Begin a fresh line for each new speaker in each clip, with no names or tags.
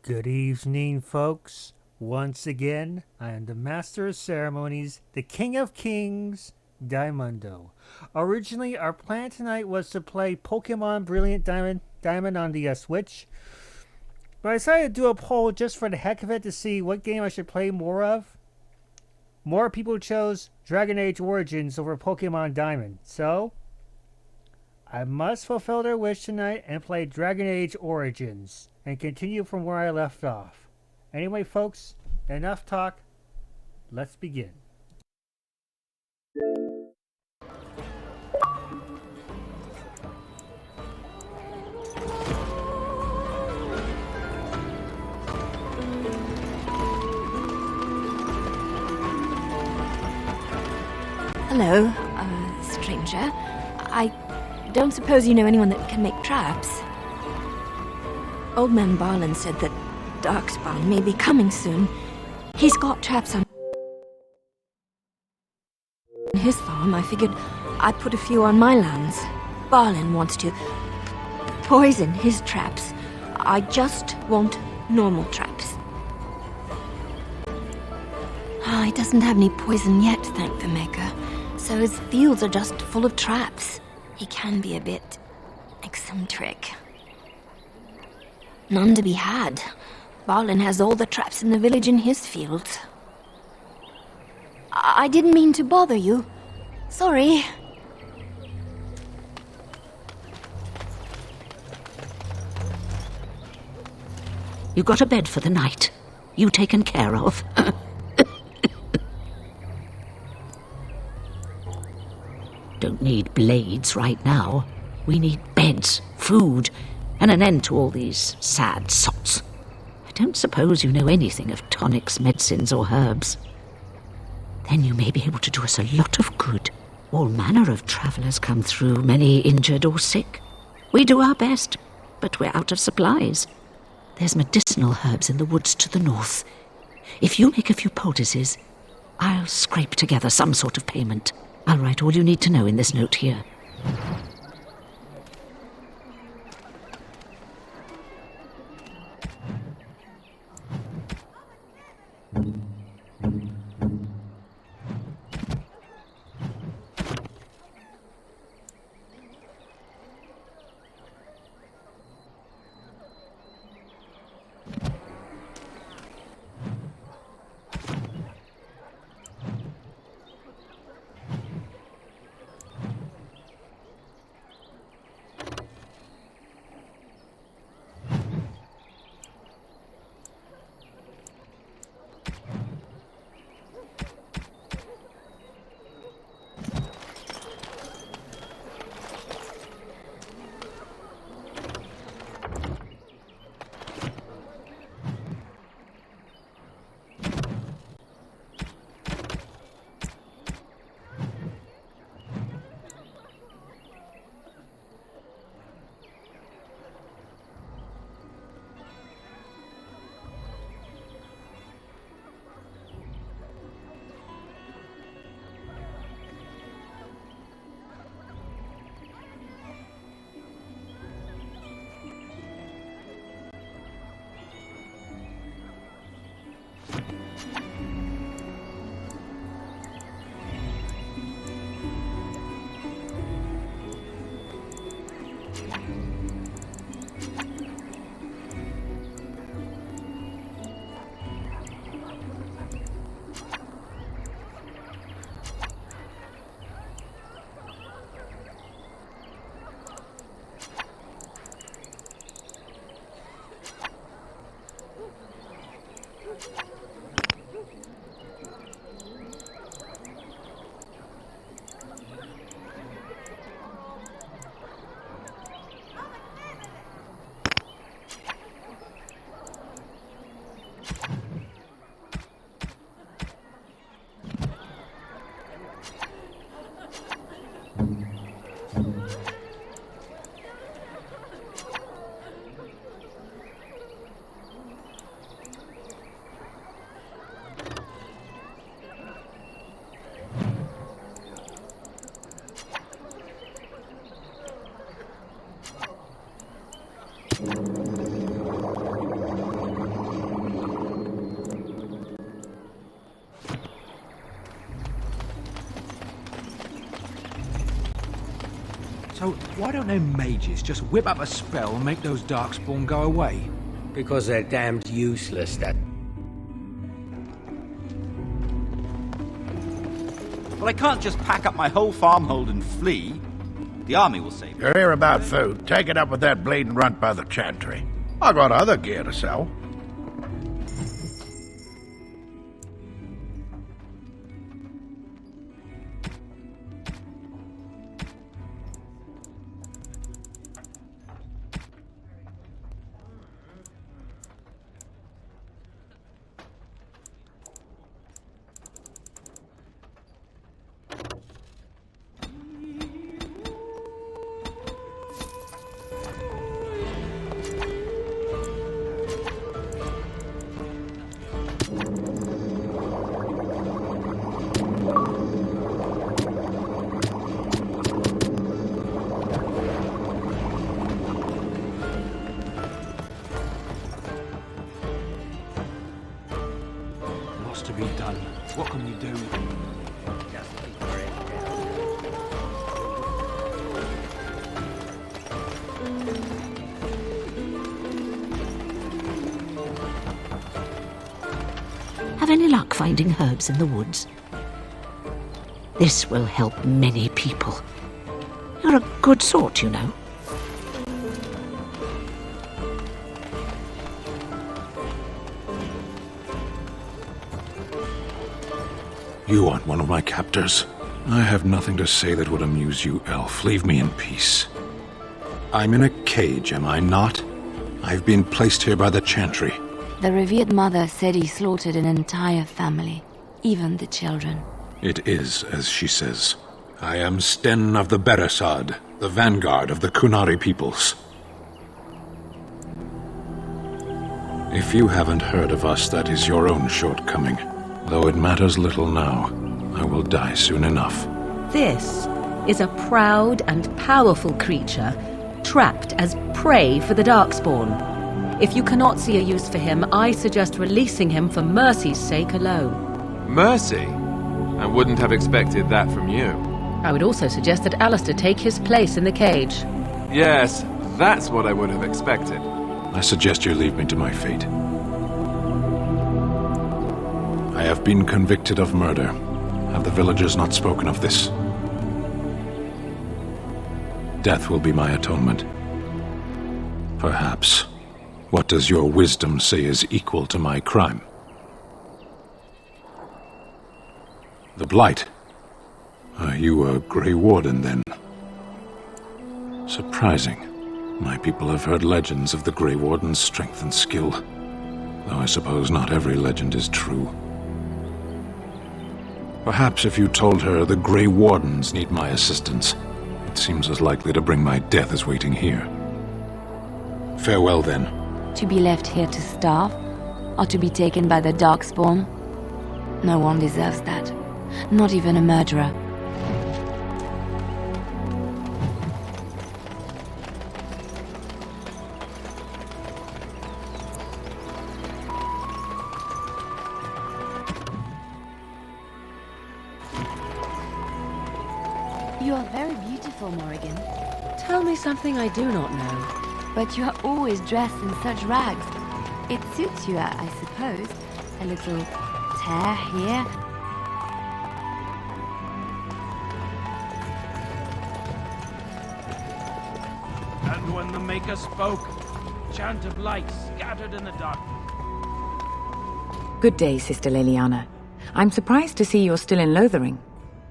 Good evening, folks. Once again, I am the Master of Ceremonies, the King of Kings, Diamundo. Originally, our plan tonight was to play Pokemon Brilliant Diamond on the Switch, but I decided to do a poll just for the heck of it to see what game I should play more of. More people chose Dragon Age Origins over Pokemon Diamond, so I must fulfill their wish tonight and play Dragon Age Origins and continue from where I left off. Anyway, folks, enough talk. Let's begin.
Hello, stranger. I don't suppose you know anyone that can make traps? Old man Barlin said that Darkspawn may be coming soon. He's got traps on his farm. I figured I'd put a few on my lands. Barlin wants to poison his traps. I just want normal traps. He doesn't have any poison yet, thank the Maker. So his fields are just full of traps. He can be a bit eccentric. None to be had. Barlin has all the traps in the village in his fields. I didn't mean to bother you. Sorry.
You got a bed for the night. You taken care of. Don't need blades right now. We need beds, food, and an end to all these sad sots. I don't suppose you know anything of tonics, medicines, or herbs. Then you may be able to do us a lot of good. All manner of travellers come through, many injured or sick. We do our best, but we're out of supplies. There's medicinal herbs in the woods to the north. If you make a few poultices, I'll scrape together some sort of payment. I'll write all you need to know in this note here.
Why don't them mages just whip up a spell and make those Darkspawn go away?
Because they're damned useless, that...
Well, I can't just pack up my whole farmhold and flee. The army will save me.
You're here about food. Take it up with that bleeding runt by the chantry. I got other gear to sell.
What's to be done? What can we do?
Have any luck finding herbs in the woods? This will help many people. You're a good sort, you know.
You aren't one of my captors. I have nothing to say that would amuse you, elf. Leave me in peace. I'm in a cage, am I not? I've been placed here by the Chantry.
The revered mother said he slaughtered an entire family, even the children.
It is as she says. I am Sten of the Beresad, the vanguard of the Kunari peoples. If you haven't heard of us, that is your own shortcoming. Though it matters little now, I will die soon enough.
This is a proud and powerful creature, trapped as prey for the Darkspawn. If you cannot see a use for him, I suggest releasing him for mercy's sake alone.
Mercy? I wouldn't have expected that from you.
I would also suggest that Alistair take his place in the cage.
Yes, that's what I would have expected.
I suggest you leave me to my fate. I have been convicted of murder. Have the villagers not spoken of this? Death will be my atonement. Perhaps. What does your wisdom say is equal to my crime? The Blight. Are you a Grey Warden, then? Surprising. My people have heard legends of the Grey Warden's strength and skill. Though I suppose not every legend is true. Perhaps if you told her the Grey Wardens need my assistance, it seems as likely to bring my death as waiting here. Farewell, then.
To be left here to starve, or to be taken by the Darkspawn? No one deserves that. Not even a murderer. You are very beautiful, Morrigan.
Tell me something I do not know.
But you are always dressed in such rags. It suits you, I suppose. A little tear here.
And when the Maker spoke, chant of light scattered in the dark.
Good day, Sister Leliana. I'm surprised to see you're still in Lothering.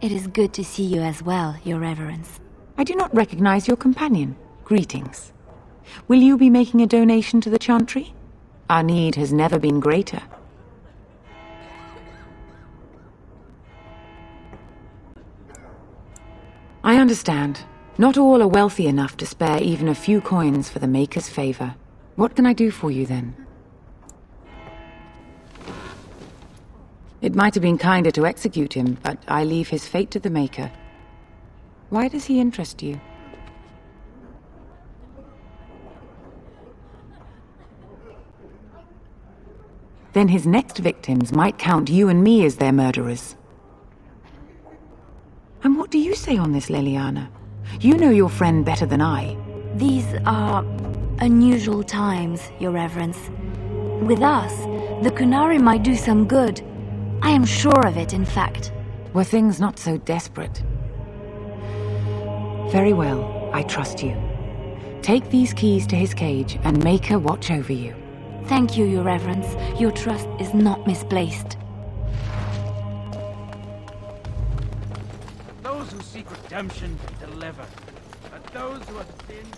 It is good to see you as well, Your Reverence.
I do not recognize your companion. Greetings. Will you be making a donation to the Chantry? Our need has never been greater. I understand. Not all are wealthy enough to spare even a few coins for the Maker's favor. What can I do for you, then? It might have been kinder to execute him, but I leave his fate to the Maker. Why does he interest you? Then his next victims might count you and me as their murderers. And what do you say on this, Leliana? You know your friend better than I.
These are unusual times, Your Reverence. With us, the Kunari might do some good. I am sure of it, in fact.
Were things not so desperate? Very well, I trust you. Take these keys to his cage and make her watch over you.
Thank you, Your Reverence. Your trust is not misplaced.
Those who seek redemption deliver, but those who have sinned...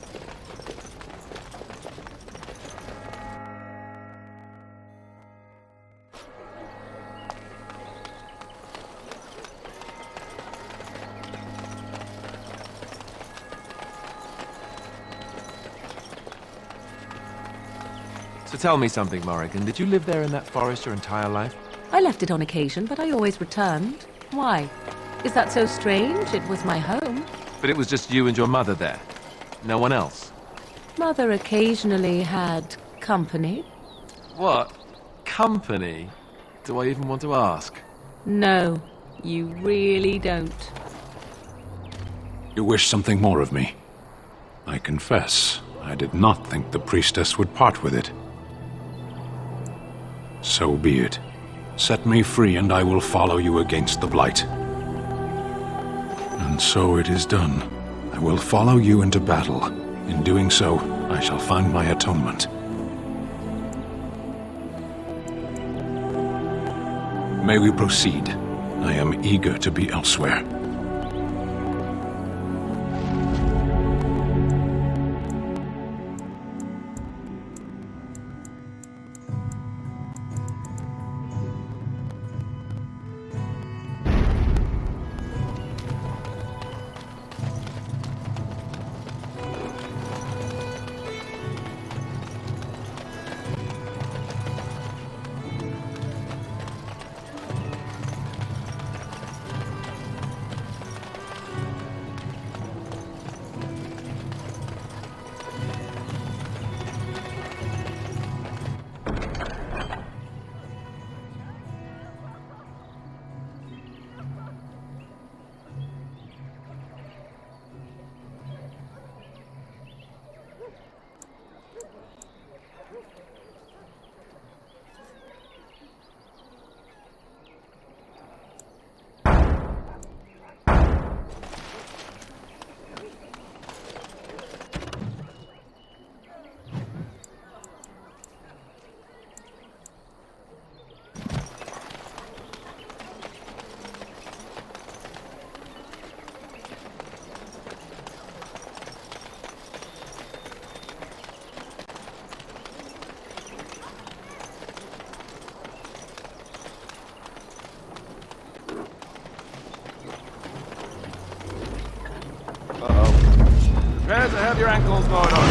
So tell me something, Morrigan. Did you live there in that forest your entire life?
I left it on occasion, but I always returned. Why? Is that so strange? It was my home.
But it was just you and your mother there. No one else.
Mother occasionally had company.
What? Company? Do I even want to ask?
No, you really don't.
You wish something more of me? I confess, I did not think the priestess would part with it. So be it. Set me free and I will follow you against the Blight. And so it is done. I will follow you into battle. In doing so, I shall find my atonement. May we proceed? I am eager to be elsewhere.
Prepare to have your ankles gnawed on.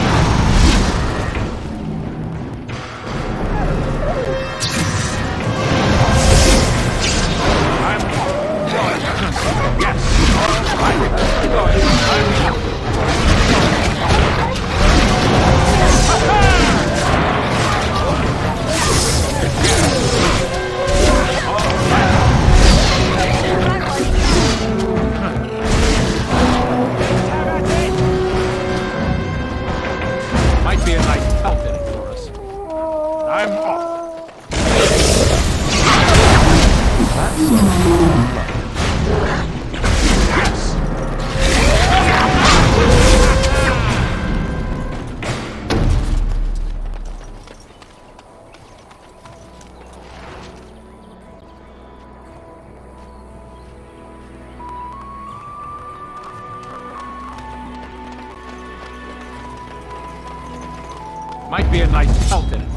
Might be a nice pelt in it.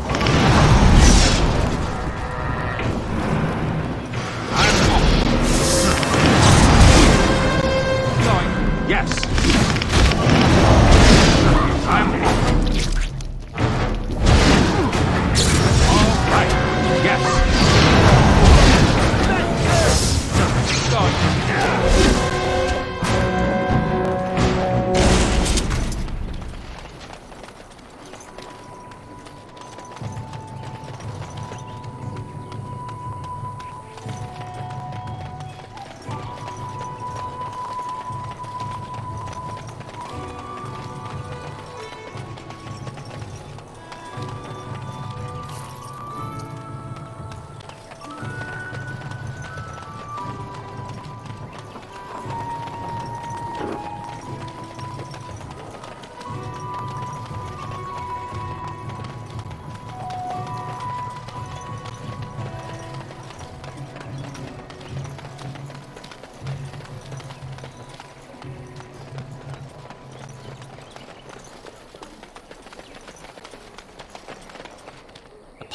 Yes. I'm all right. Yes.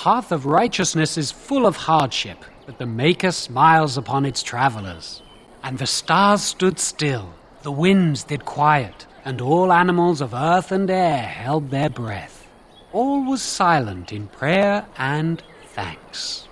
path of righteousness is full of hardship, but the Maker smiles upon its travelers. And the stars stood still, the winds did quiet, and all animals of earth and air held their breath. All was silent in prayer and thanks.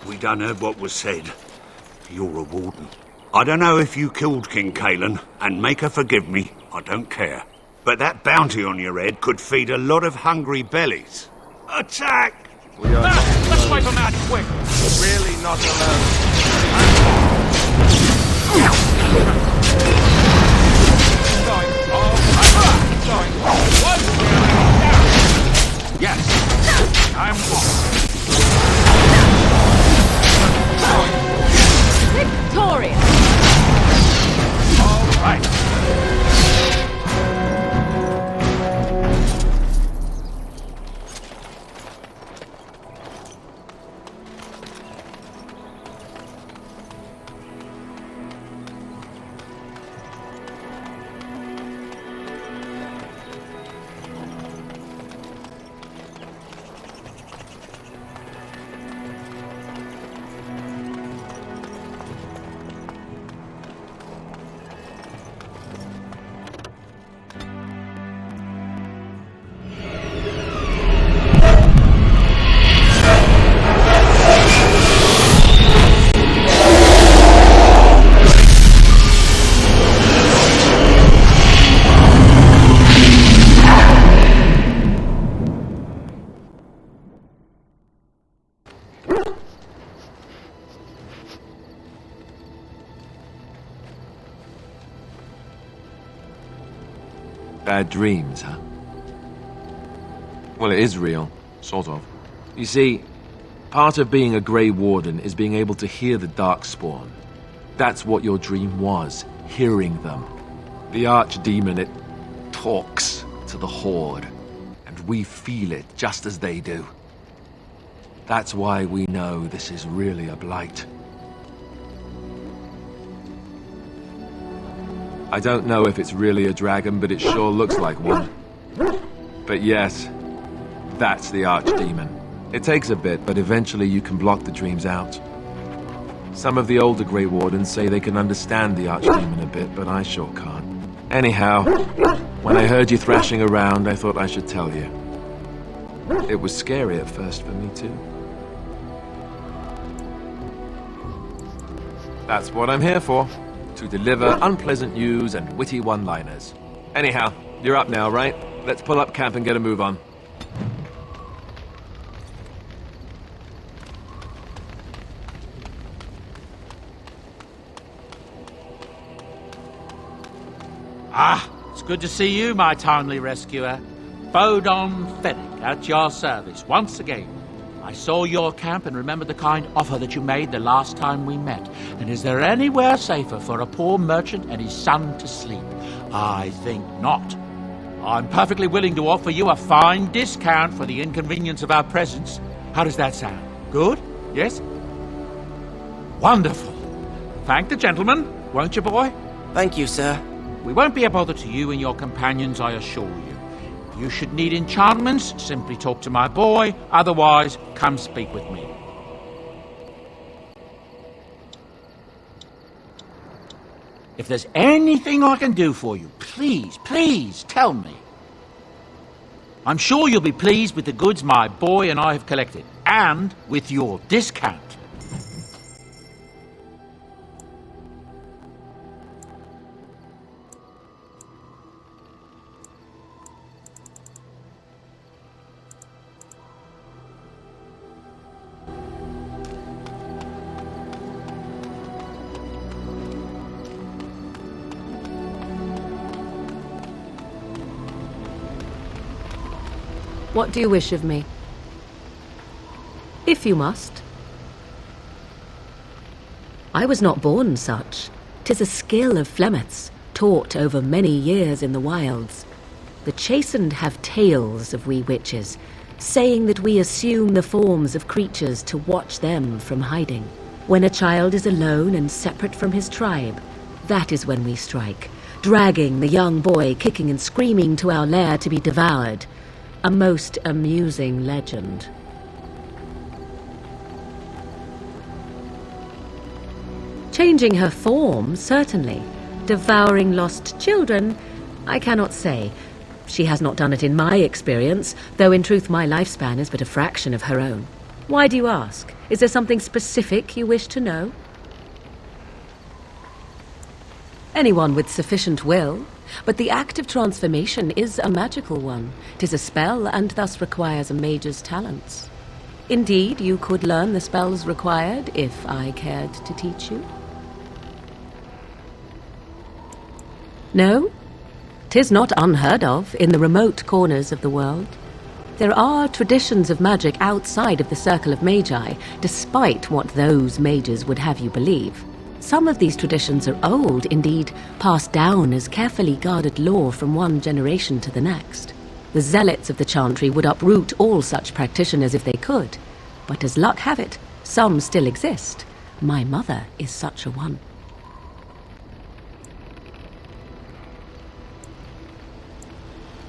We done heard what was said. You're a warden. I don't know if you killed King Cailan, and make her forgive me, I don't care. But that bounty on your head could feed a lot of hungry bellies. Attack!
Let's wipe them out quick.
Really not alone.
Yes, I'm off.
Victoria!
All right.
Bad dreams, huh? Well, it is real, sort of. You see, part of being a Grey Warden is being able to hear the Darkspawn. That's what your dream was, hearing them. The Archdemon, it talks to the Horde, and we feel it just as they do. That's why we know this is really a blight. I don't know if it's really a dragon, but it sure looks like one. But yes, that's the Archdemon. It takes a bit, but eventually you can block the dreams out. Some of the older Grey Wardens say they can understand the Archdemon a bit, but I sure can't. Anyhow, when I heard you thrashing around, I thought I should tell you. It was scary at first for me, too. That's what I'm here for. To deliver unpleasant news and witty one-liners. Anyhow, you're up now, right? Let's pull up camp and get a move on.
Ah, it's good to see you, my timely rescuer. Bodon Fennec, at your service, once again. I saw your camp and remembered the kind offer that you made the last time we met. And is there anywhere safer for a poor merchant and his son to sleep? I think not. I'm perfectly willing to offer you a fine discount for the inconvenience of our presence. How does that sound? Good? Yes? Wonderful. Thank the gentleman, won't you, boy?
Thank you, sir.
We won't be a bother to you and your companions, I assure you. If you should need enchantments, simply talk to my boy. Otherwise, come speak with me. If there's anything I can do for you, please tell me. I'm sure you'll be pleased with the goods my boy and I have collected, and with your discount.
What do you wish of me? If you must. I was not born such. 'Tis a skill of Flemeth's, taught over many years in the wilds. The chastened have tales of we witches, saying that we assume the forms of creatures to watch them from hiding. When a child is alone and separate from his tribe, that is when we strike, dragging the young boy kicking and screaming to our lair to be devoured. A most amusing legend. Changing her form, certainly. Devouring lost children, I cannot say. She has not done it in my experience, though in truth my lifespan is but a fraction of her own. Why do you ask? Is there something specific you wish to know? Anyone with sufficient will. But the act of transformation is a magical one. 'Tis a spell, and thus requires a mage's talents. Indeed, you could learn the spells required, if I cared to teach you. No? 'Tis not unheard of in the remote corners of the world. There are traditions of magic outside of the circle of magi, despite what those mages would have you believe. Some of these traditions are old, indeed, passed down as carefully guarded lore from one generation to the next. The zealots of the Chantry would uproot all such practitioners if they could, but as luck have it, some still exist. My mother is such a one.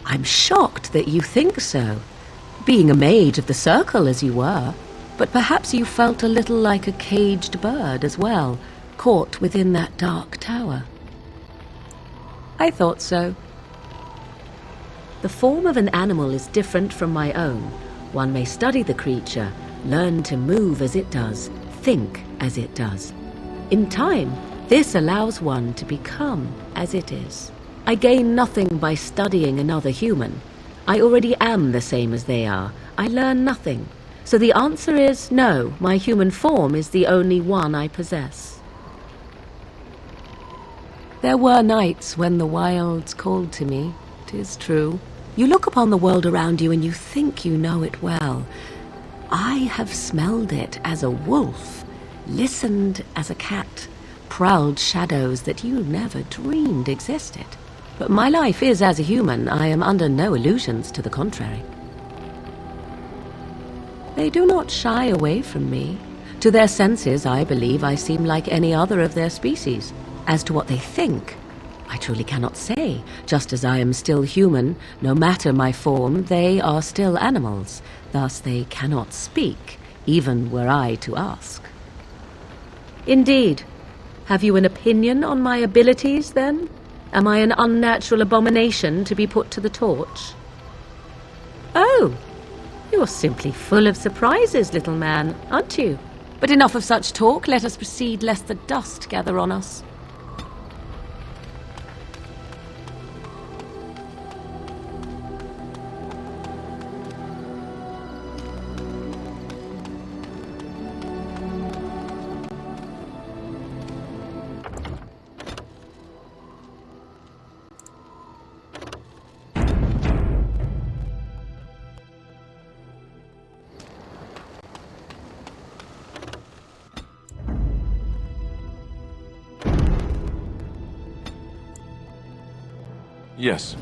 I'm shocked that you think so, being a mage of the circle as you were, but perhaps you felt a little like a caged bird as well, caught within that dark tower. I thought so. The form of an animal is different from my own. One may study the creature, learn to move as it does, think as it does. In time, this allows one to become as it is. I gain nothing by studying another human. I already am the same as they are. I learn nothing. So the answer is no, my human form is the only one I possess. There were nights when the wilds called to me, 'tis true. You look upon the world around you and you think you know it well. I have smelled it as a wolf, listened as a cat, prowled shadows that you never dreamed existed. But my life is as a human. I am under no illusions to the contrary. They do not shy away from me. To their senses, I believe I seem like any other of their species. As to what they think, I truly cannot say. Just as I am still human, no matter my form, they are still animals. Thus they cannot speak, even were I to ask. Indeed. Have you an opinion on my abilities, then? Am I an unnatural abomination to be put to the torch? Oh, you're simply full of surprises, little man, aren't you? But enough of such talk. Let us proceed, lest the dust gather on us.
Yes.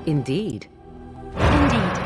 Indeed.
Indeed.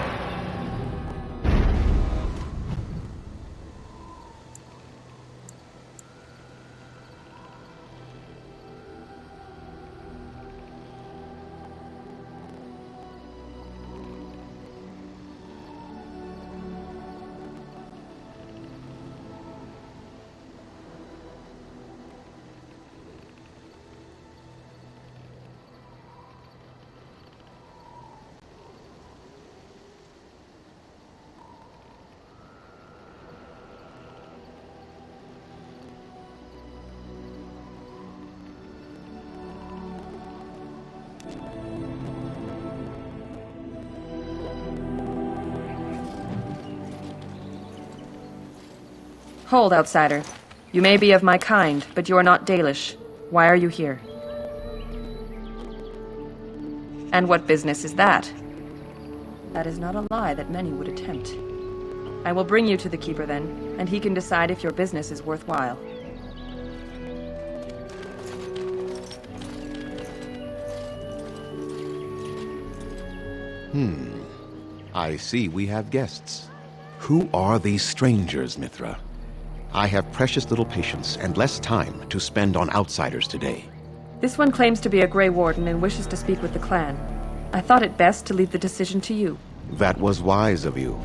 Hold, outsider. You may be of my kind, but you are not Dalish. Why are you here? And what business is that? That is not a lie that many would attempt. I will bring you to the Keeper then, and he can decide if your business is worthwhile.
I see we have guests. Who are these strangers, Mithra? I have precious little patience and less time to spend on outsiders today.
This one claims to be a Grey Warden and wishes to speak with the clan. I thought it best to leave the decision to you.
That was wise of you.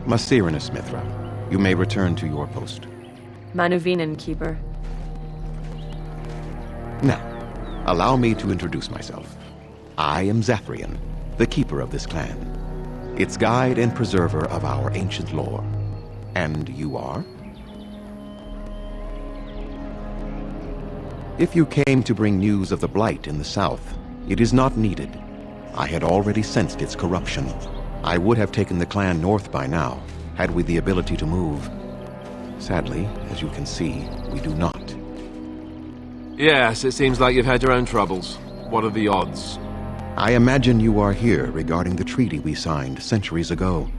Maserenus, Mithra, you may return to your post.
Manuvinen, Keeper.
Now, allow me to introduce myself. I am Zathrian, the keeper of this clan, its guide and preserver of our ancient lore. And you are? If you came to bring news of the Blight in the south, it is not needed. I had already sensed its corruption. I would have taken the clan north by now, had we the ability to move. Sadly, as you can see, we do not.
Yes, it seems like you've had your own troubles. What are the odds?
I imagine you are here regarding the treaty we signed centuries ago.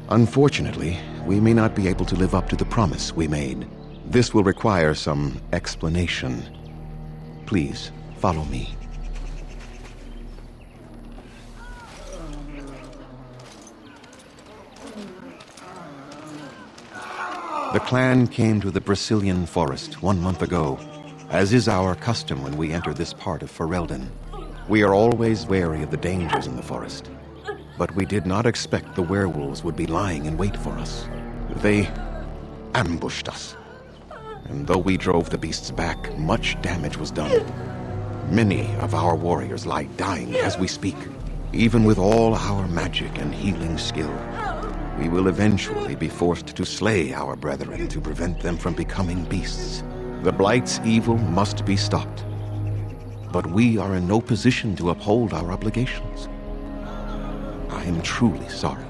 Unfortunately, we may not be able to live up to the promise we made. This will require some explanation. Please, follow me. The clan came to the Brisilian forest 1 month ago, as is our custom when we enter this part of Ferelden. We are always wary of the dangers in the forest, but we did not expect the werewolves would be lying in wait for us. They ambushed us, and though we drove the beasts back, much damage was done. Many of our warriors lie dying as we speak. Even with all our magic and healing skill, we will eventually be forced to slay our brethren to prevent them from becoming beasts. The Blight's evil must be stopped, but we are in no position to uphold our obligations. I am truly sorry.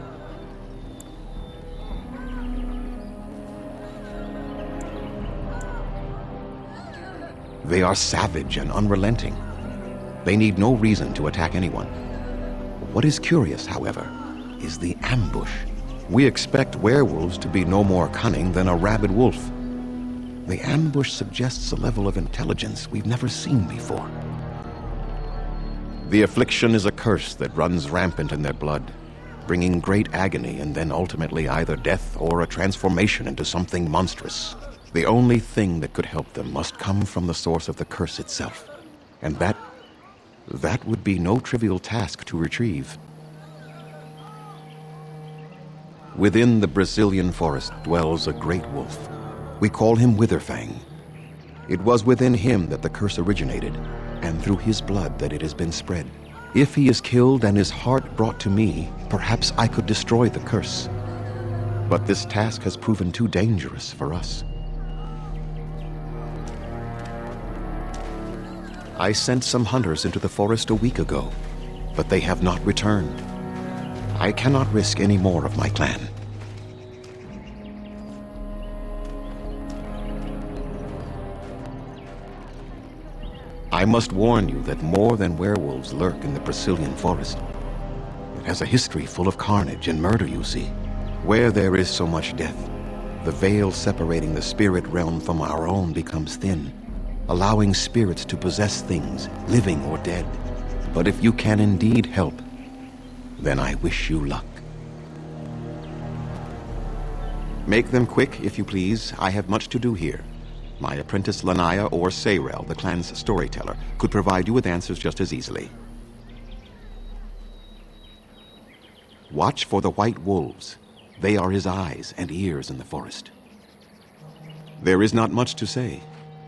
They are savage and unrelenting. They need no reason to attack anyone. What is curious, however, is the ambush. We expect werewolves to be no more cunning than a rabid wolf. The ambush suggests a level of intelligence we've never seen before. The affliction is a curse that runs rampant in their blood, bringing great agony and then ultimately either death or a transformation into something monstrous. The only thing that could help them must come from the source of the curse itself, and that would be no trivial task to retrieve. Within the Brisilian forest dwells a great wolf. We call him Witherfang. It was within him that the curse originated, and through his blood that it has been spread. If he is killed and his heart brought to me, perhaps I could destroy the curse. But this task has proven too dangerous for us. I sent some hunters into the forest a week ago, but they have not returned. I cannot risk any more of my clan. I must warn you that more than werewolves lurk in the Brisilian forest. It has a history full of carnage and murder, you see. Where there is so much death, the veil separating the spirit realm from our own becomes thin, allowing spirits to possess things, living or dead. But if you can indeed help, then I wish you luck. Make them quick, if you please. I have much to do here. My apprentice Lanaya or Sayrel, the clan's storyteller, could provide you with answers just as easily. Watch for the white wolves. They are his eyes and ears in the forest. There is not much to say.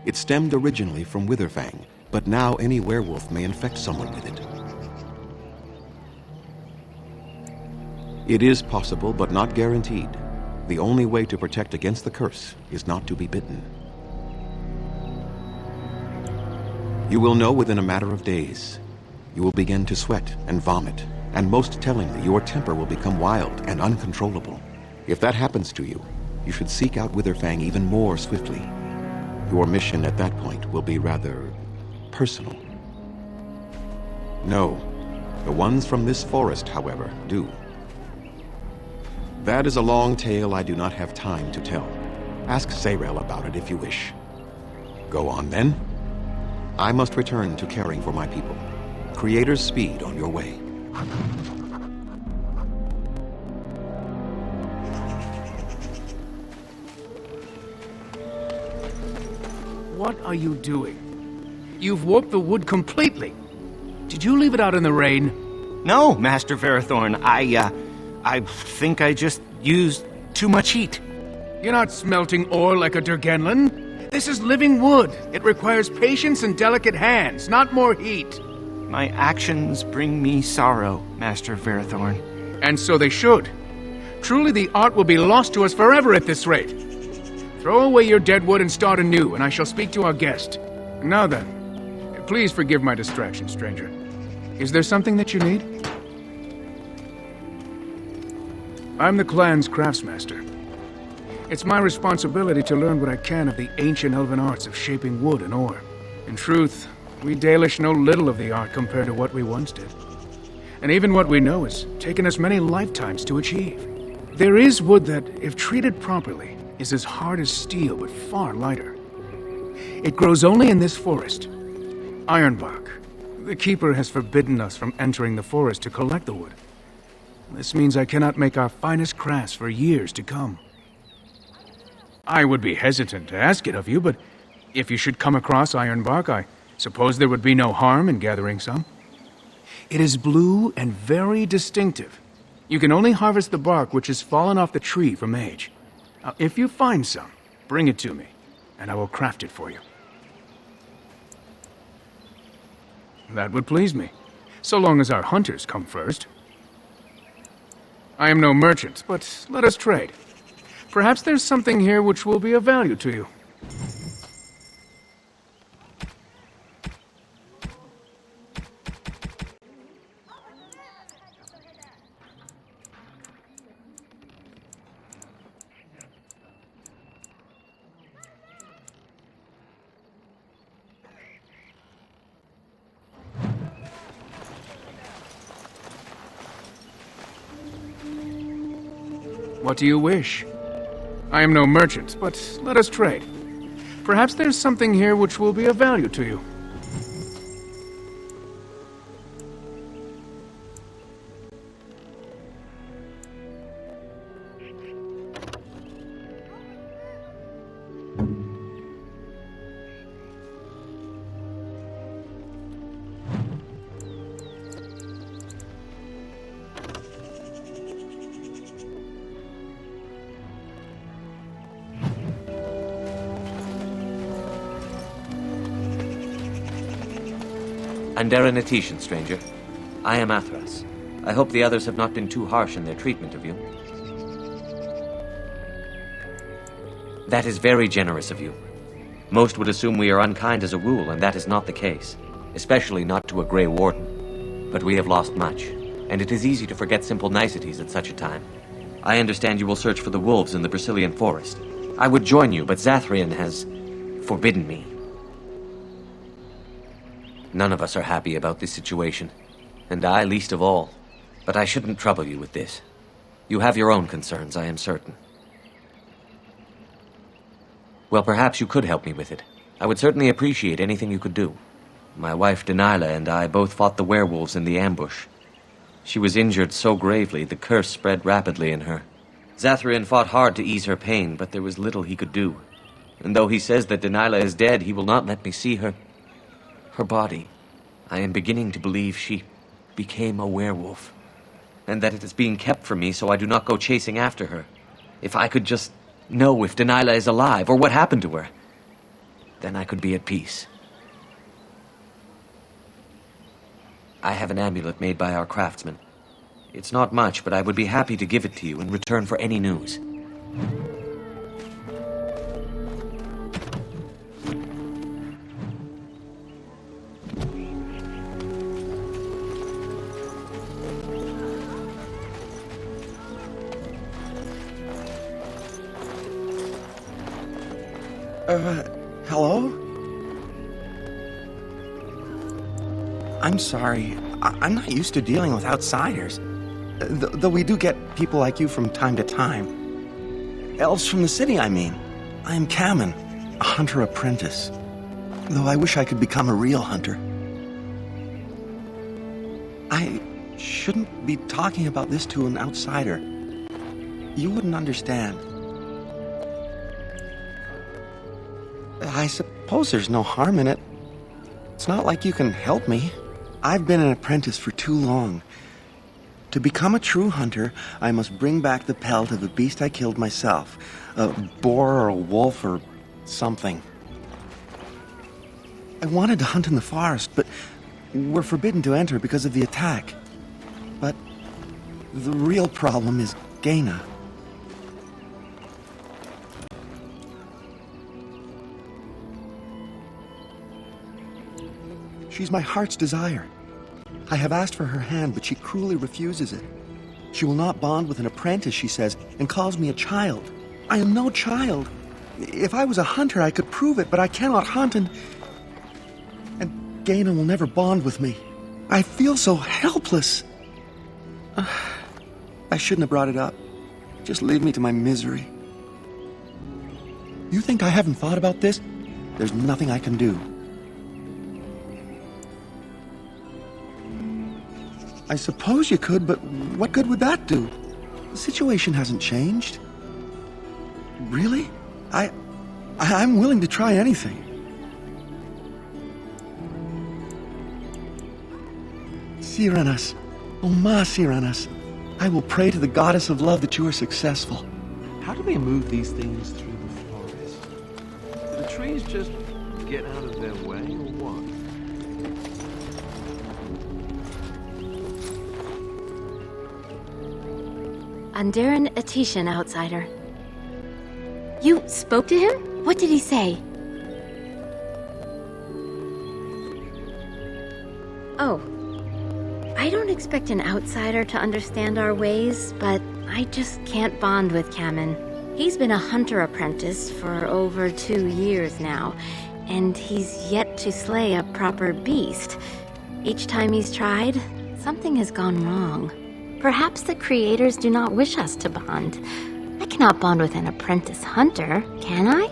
It stemmed originally from Witherfang, but now any werewolf may infect someone with it. It is possible, but not guaranteed. The only way to protect against the curse is not to be bitten. You will know within a matter of days. You will begin to sweat and vomit, and most tellingly, your temper will become wild and uncontrollable. If that happens to you, you should seek out Witherfang even more swiftly. Your mission at that point will be rather personal. No, the ones from this forest, however, do. That is a long tale I do not have time to tell. Ask Zarel about it if you wish. Go on then. I must return to caring for my people. Creator's speed on your way.
What are you doing? You've warped the wood completely. Did you leave it out in the rain?
No, Master Ferrothorn. I think I just used too much heat.
You're not smelting ore like a Durgenlan. This is living wood. It requires patience and delicate hands, not more heat.
My actions bring me sorrow, Master Ferrothorn.
And so they should. Truly the art will be lost to us forever at this rate. Throw away your dead wood and start anew, and I shall speak to our guest. Now then, please forgive my distraction, stranger. Is there something that you need? I'm the clan's craftsmaster. It's my responsibility to learn what I can of the ancient elven arts of shaping wood and ore. In truth, we Dalish know little of the art compared to what we once did. And even what we know has taken us many lifetimes to achieve. There is wood that, if treated properly, is as hard as steel but far lighter. It grows only in this forest. Ironbark. The Keeper has forbidden us from entering the forest to collect the wood. This means I cannot make our finest crafts for years to come. I would be hesitant to ask it of you, but if you should come across ironbark, I suppose there would be no harm in gathering some. It is blue and very distinctive. You can only harvest the bark which has fallen off the tree from age. Now, if you find some, bring it to me, and I will craft it for you. That would please me, so long as our hunters come first. I am no merchant, but let us trade. Perhaps there's something here which will be of value to you. What do you wish? I am no merchant, but let us trade. Perhaps there's something here which will be of value to you.
I'm Darren Atishan, stranger. I am Athras. I hope the others have not been too harsh in their treatment of you. That is very generous of you. Most would assume we are unkind as a rule, and that is not the case. Especially not to a Grey Warden. But we have lost much, and it is easy to forget simple niceties at such a time. I understand you will search for the wolves in the Brazilian forest. I would join you, but Zathrian has forbidden me. None of us are happy about this situation, and I least of all. But I shouldn't trouble you with this. You have your own concerns, I am certain. Well, perhaps you could help me with it. I would certainly appreciate anything you could do. My wife Denilah and I both fought the werewolves in the ambush. She was injured so gravely, the curse spread rapidly in her. Zathrian fought hard to ease her pain, but there was little he could do. And though he says that Denilah is dead, he will not let me see her body. I am beginning to believe she became a werewolf, and that it is being kept from me so I do not go chasing after her. If I could just know if Denilah is alive, or what happened to her, then I could be at peace. I have an amulet made by our craftsman. It's not much, but I would be happy to give it to you in return for any news.
Hello? I'm sorry. I'm not used to dealing with outsiders. Though we do get people like you from time to time. Elves from the city, I mean. I am Kamen, a hunter apprentice. Though I wish I could become a real hunter. I shouldn't be talking about this to an outsider. You wouldn't understand. I suppose there's no harm in it. It's not like you can help me. I've been an apprentice for too long. To become a true hunter, I must bring back the pelt of a beast I killed myself. A boar or a wolf or something. I wanted to hunt in the forest, but we're forbidden to enter because of the attack. But the real problem is Gaina. She's my heart's desire. I have asked for her hand, but she cruelly refuses it. She will not bond with an apprentice, she says, and calls me a child. I am no child. If I was a hunter, I could prove it, but I cannot hunt, and Gaina will never bond with me. I feel so helpless. I shouldn't have brought it up. Just leave me to my misery. You think I haven't thought about this? There's nothing I can do. I suppose you could, but what good would that do? The situation hasn't changed. Really? I'm willing to try anything. Cyranas, oh ma Cyranas, I will pray to the goddess of love that you are successful.
How do they move these things through the forest? Do the trees just get out of their way, or what?
Andaran Atishan, outsider. You spoke to him? What did he say? Oh. I don't expect an outsider to understand our ways, but I just can't bond with Kamen. He's been a hunter apprentice for over 2 years now, and he's yet to slay a proper beast. Each time he's tried, something has gone wrong. Perhaps the creators do not wish us to bond. I cannot bond with an apprentice hunter, can I?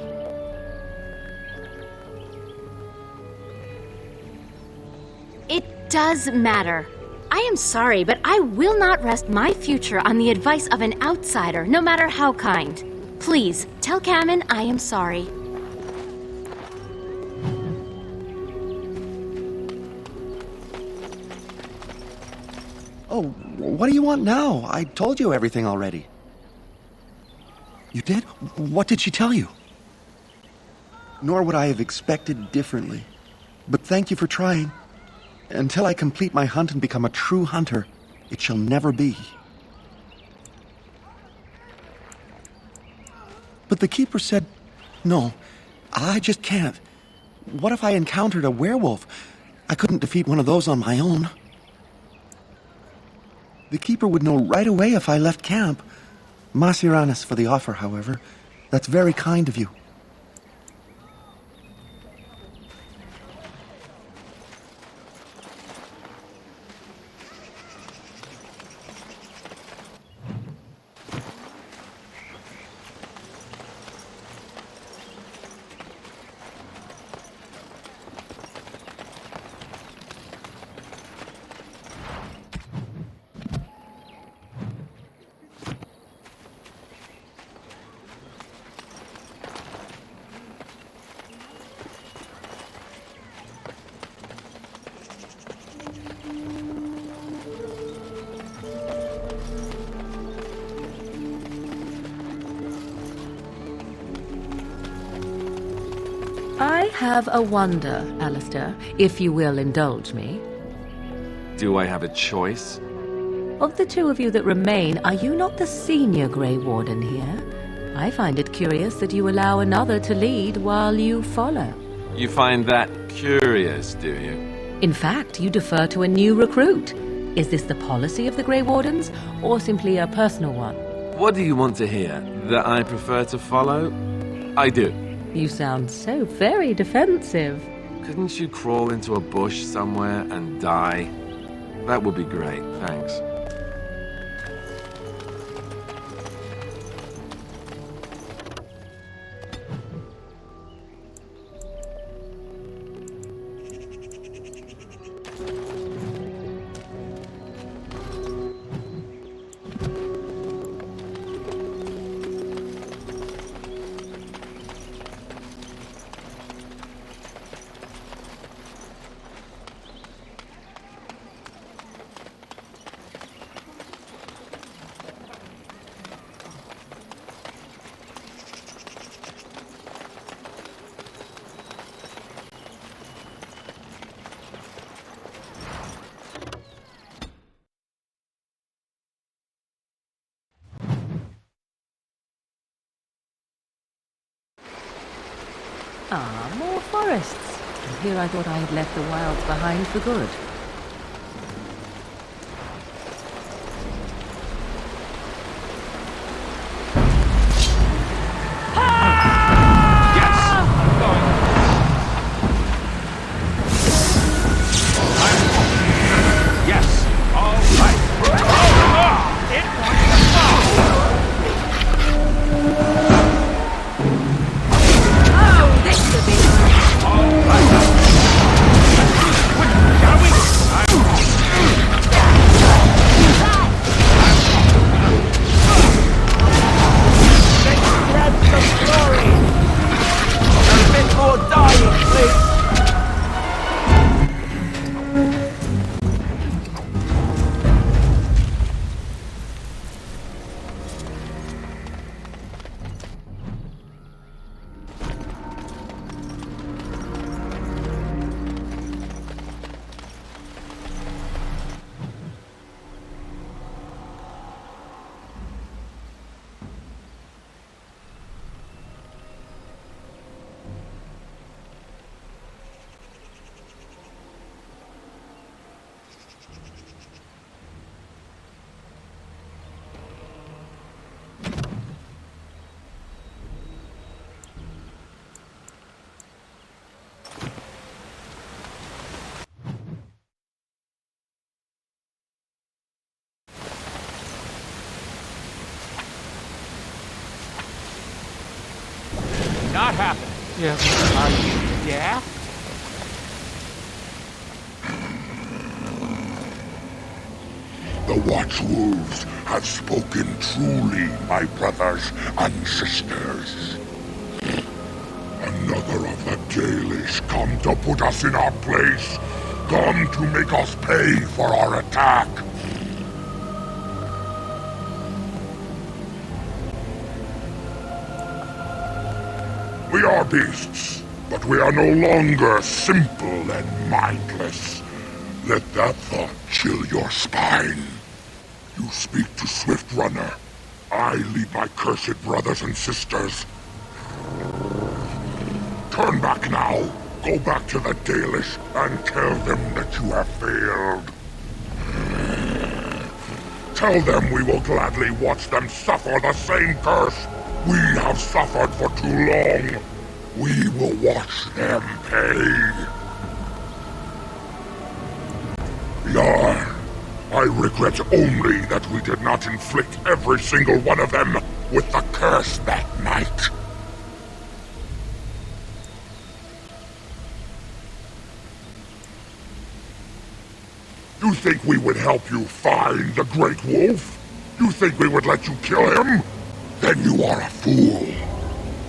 It does matter. I am sorry, but I will not rest my future on the advice of an outsider, no matter how kind. Please, tell Kamen I am sorry.
Oh, what do you want now? I told you everything already. You did? What did she tell you? Nor would I have expected differently. But thank you for trying. Until I complete my hunt and become a true hunter, it shall never be. But the keeper said, no, I just can't. What if I encountered a werewolf? I couldn't defeat one of those on my own. The keeper would know right away if I left camp. Ma Cyranas for the offer, however. That's very kind of you.
I have a wonder, Alistair, if you will indulge me.
Do I have a choice?
Of the two of you that remain, are you not the senior Grey Warden here? I find it curious that you allow another to lead while you follow.
You find that curious, do you?
In fact, you defer to a new recruit. Is this the policy of the Grey Wardens, or simply a personal one?
What do you want to hear? That I prefer to follow? I do.
You sound so very defensive.
Couldn't you crawl into a bush somewhere and die? That would be great, thanks.
Ah, more forests. And here I thought I had left the wilds behind for good.
Not happening. Yes. Are you deaf?
The Watchwolves have spoken truly, my brothers and sisters. Another of the Dalish come to put us in our place, come to make us pay for our attack. We are beasts, but we are no longer simple and mindless. Let that thought chill your spine. You speak to Swift Runner. I lead my cursed brothers and sisters. Turn back now. Go back to the Dalish and tell them that you have failed. Tell them we will gladly watch them suffer the same curse we have suffered for too long. We will watch them pay. Yarn, I regret only that we did not inflict every single one of them with the curse that night. You think we would help you find the Great Wolf? You think we would let you kill him? Then you are a fool.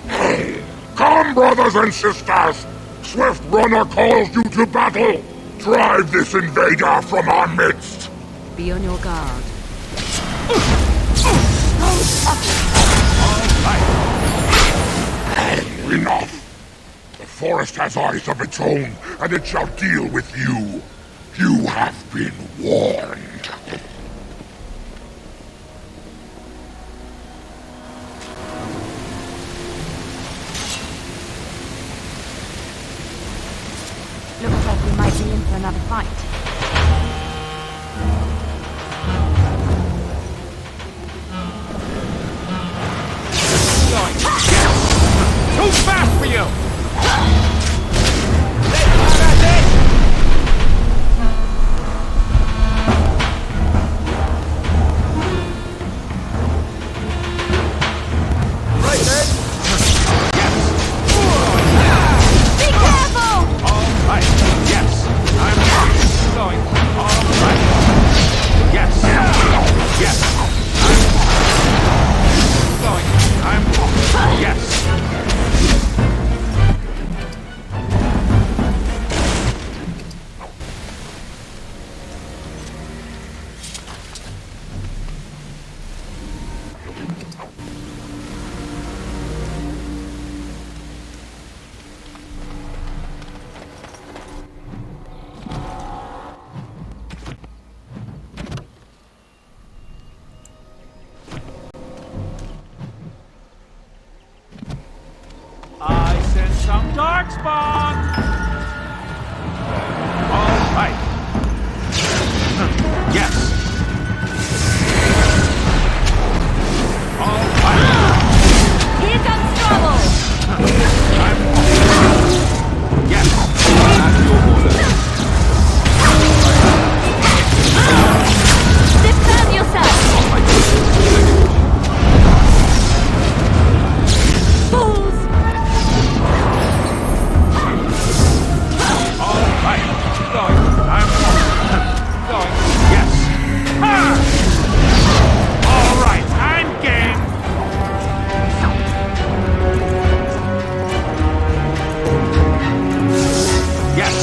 Hey, come, brothers and sisters! Swift Runner calls you to battle! Drive this invader from our midst!
Be on your guard.
Enough! The forest has eyes of its own, and it shall deal with you. You have been warned.
Looks like we might be in for another fight.
Too fast
for you!
Right there. Be careful!
All right. Yes. I'm going. All right. Yes. Yes. I'm going. Yes. I sent some darkspawn! All right. Yes. All right.
Here comes trouble!
Yes.
Defend yourself! Fools!
All right. Going. I'm going. Yes. Ah! All right. I'm game. Yes.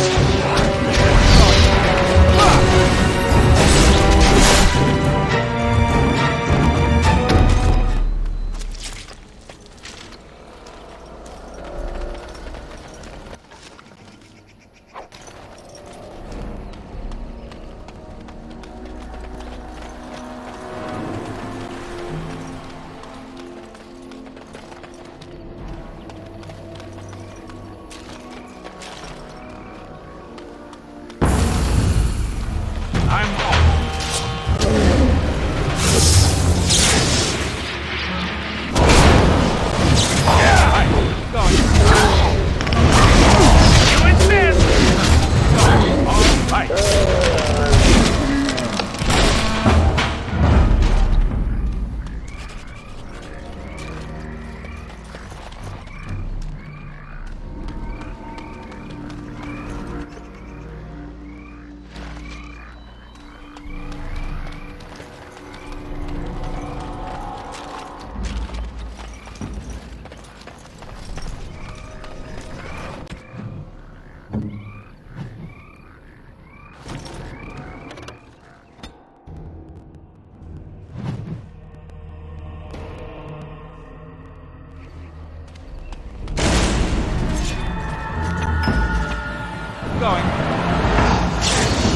Going.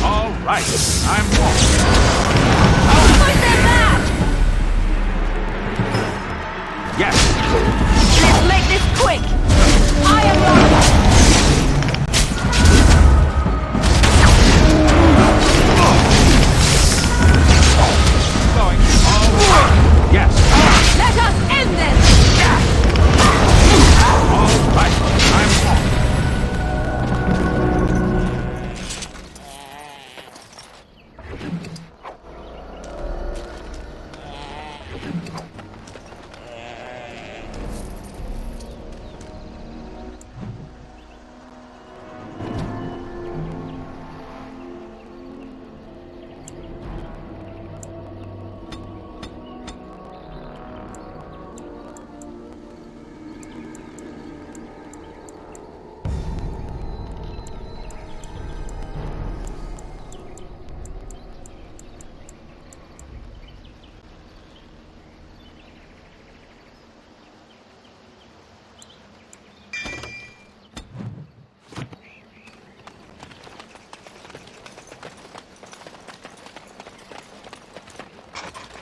All right. I'm
I'll put them back!
Yes.
Let's make this quick! I am lost!
Going. All right. Yes.
Let us end this!
All right. I'm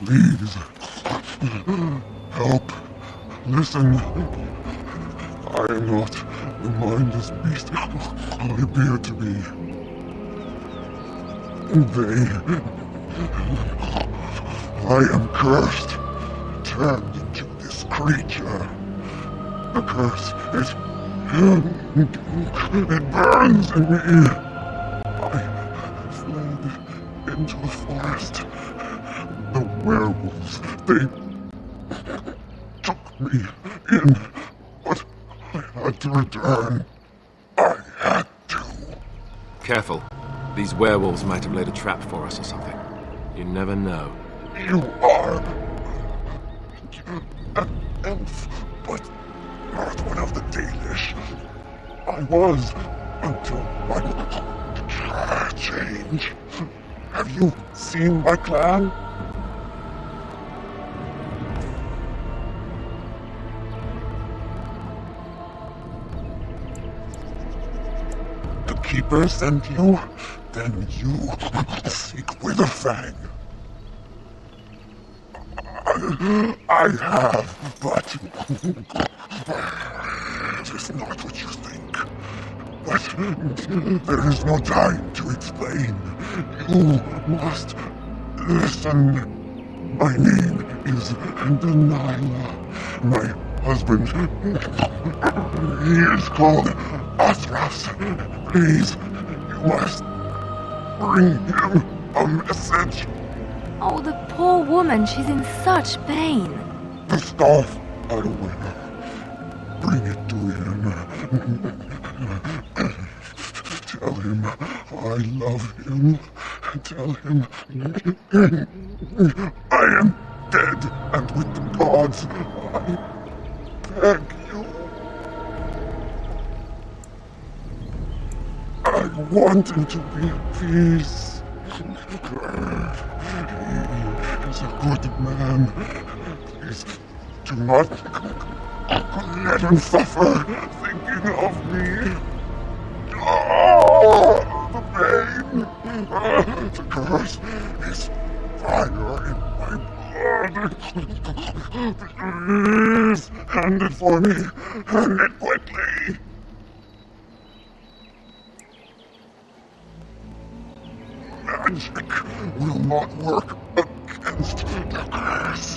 Please. Help. Listen. I am not the mindless beast I appear to be. I am cursed, turned into this creature. The curse is It burns in me. I fled into the forest. The werewolves, they took me in, but I had to return. I had to.
Careful. These werewolves might have laid a trap for us or something. You never know.
You are an elf, but not one of the Dalish. I was until my change. Have you seen my clan? The Keeper sent you? Then you seek Witherfang. I have, but it is not what you think. But there is no time to explain. You must listen. My name is Delilah. My husband, he is called Athras. Please, you must bring him a message.
Oh, the poor woman, she's in such pain.
The staff I wear. Bring it to him. Tell him I love him. Tell him I am dead and with the gods. I beg you. I want him to be at peace. He is a good man. Please do not let him suffer thinking of me. Oh, the pain. The curse is fire in my blood. Please, hand it for me. Hand it quickly. Magic will not work against the curse.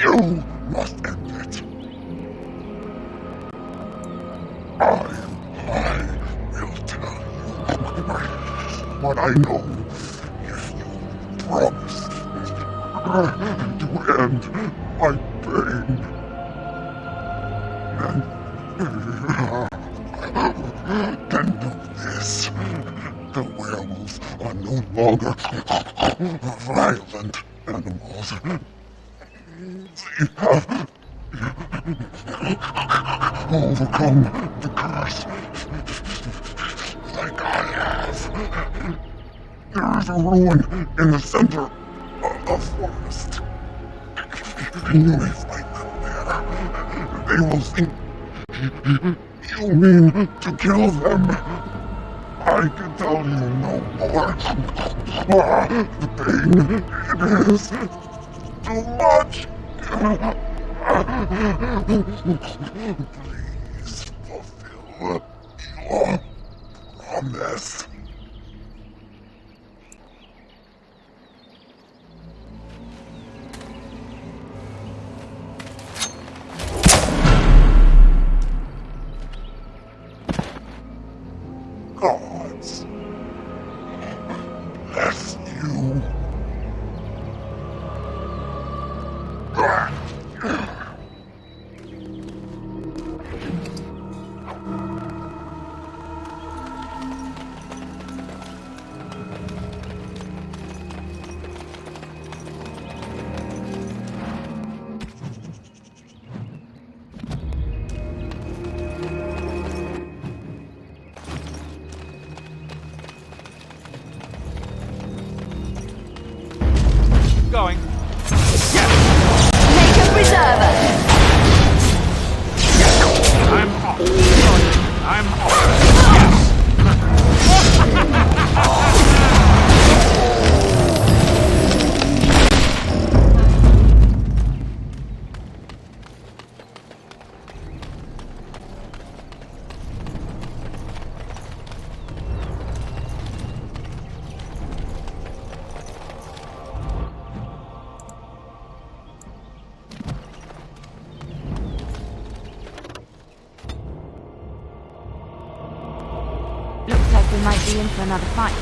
You must end it. I will tell you what I know if you promise to end my pain. Then know this. The werewolves are no longer violent animals. They have overcome the curse like I have. There is a ruin in the center of the forest. You may find them there. They will think you mean to kill them. I can tell you no more. The pain, it is too much. Please fulfill your promise. Gods bless you.
Going.
Make a preserver.
I'm off. I'm off.
we might be in for another fight.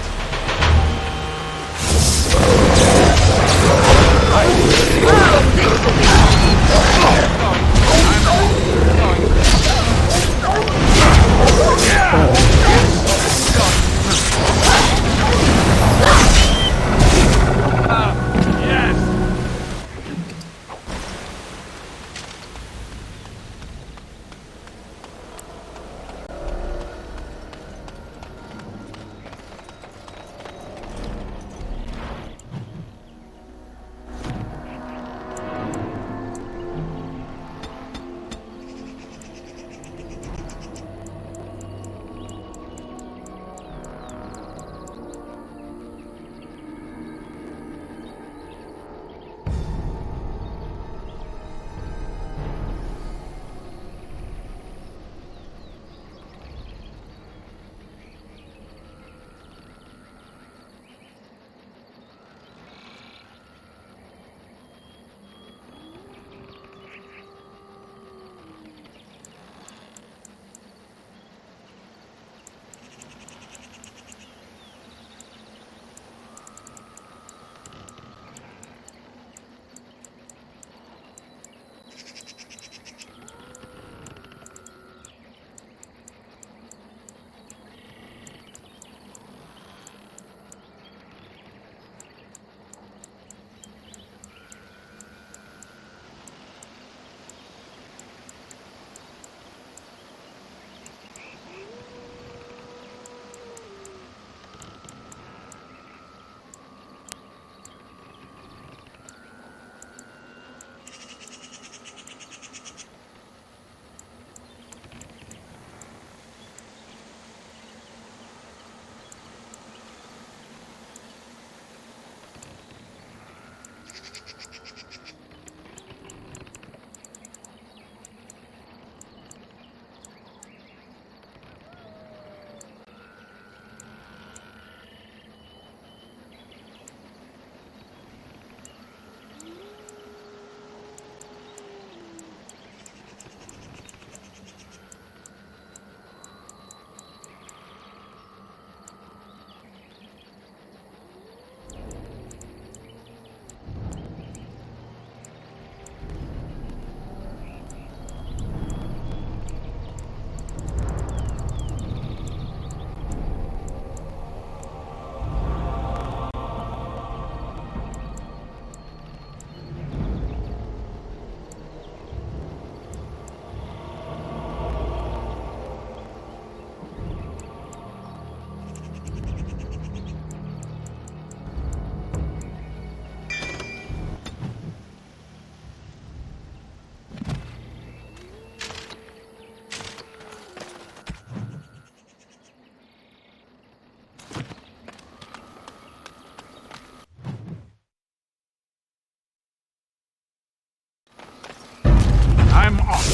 I'm off.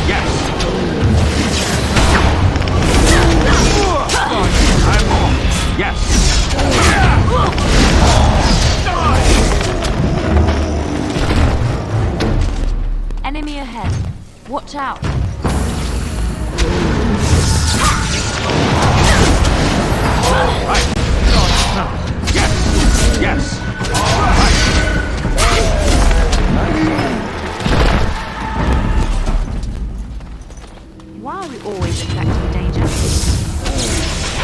Yes. I'm off. Yes.
Enemy ahead. Watch out.
Right. Yes. Yes.
Why are we always attracting danger?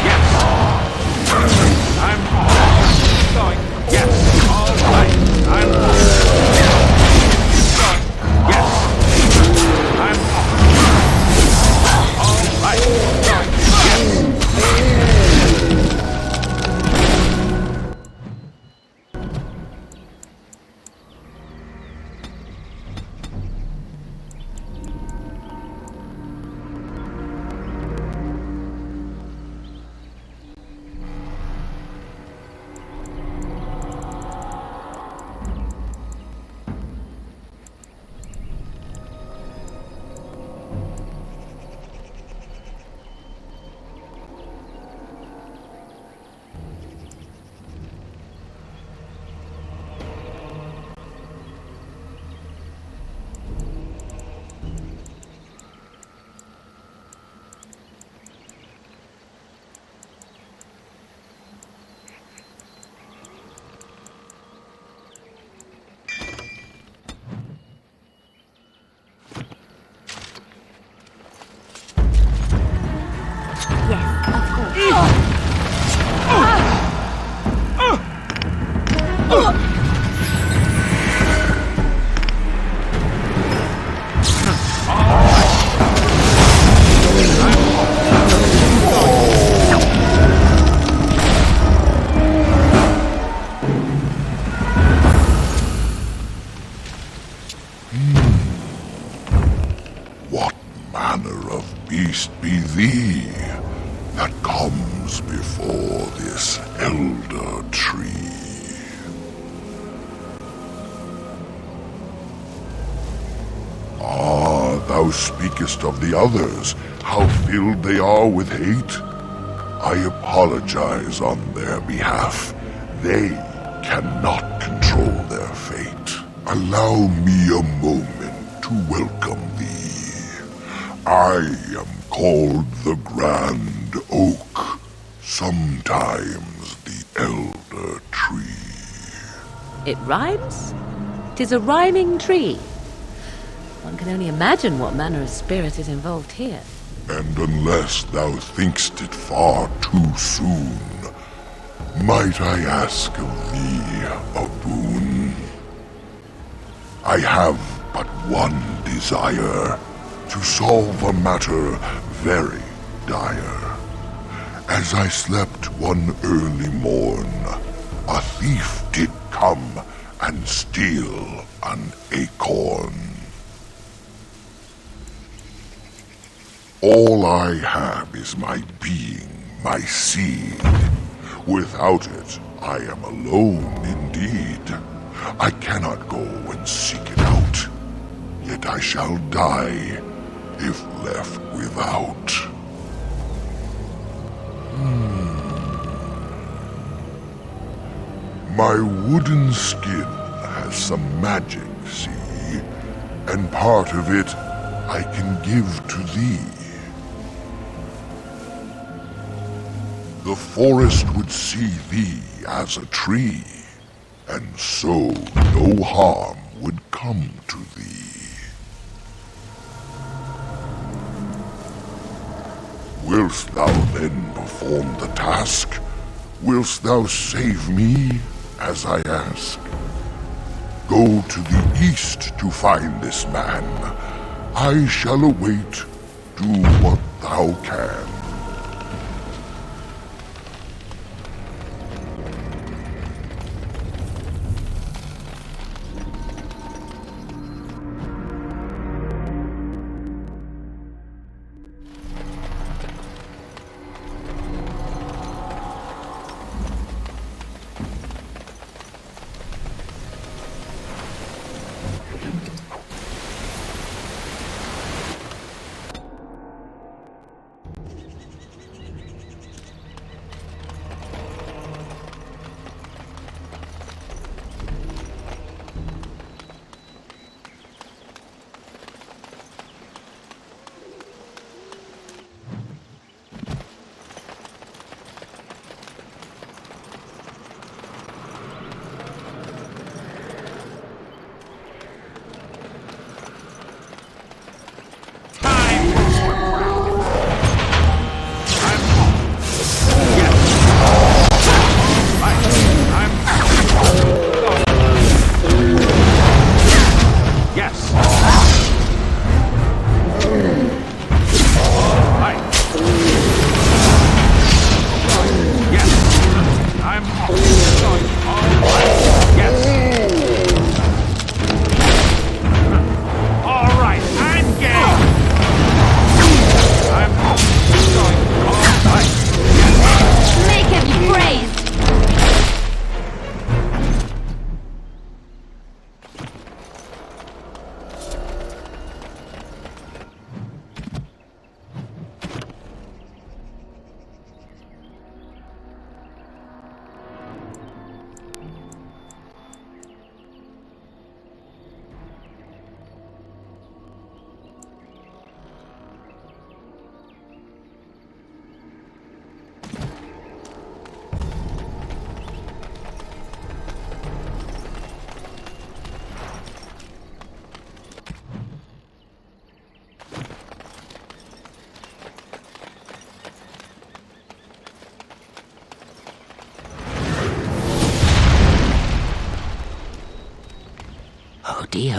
Yes. I'm off. Yes. All right. I'm off. Yes. I'm off.
comes before this elder tree. Ah, thou speakest of the others, how filled they are with hate. I apologize on their behalf. They cannot control their fate. Allow me a moment to welcome thee. I am called the Grand Oak, sometimes the Elder Tree.
It rhymes? 'Tis a rhyming tree. One can only imagine what manner of spirit is involved here.
And unless thou think'st it far too soon, might I ask of thee a boon? I have but one desire, to solve a matter very dire. As I slept one early morn, a thief did come and steal an acorn. All I have is my being, my seed. Without it, I am alone indeed. I cannot go and seek it out, yet I shall die if left without. My wooden skin has some magic, see, and part of it I can give to thee. The forest would see thee as a tree, and so no harm would come to thee. Wilt thou then perform the task? Wilt thou save me, as I ask? Go to the east to find this man. I shall await. Do what thou can.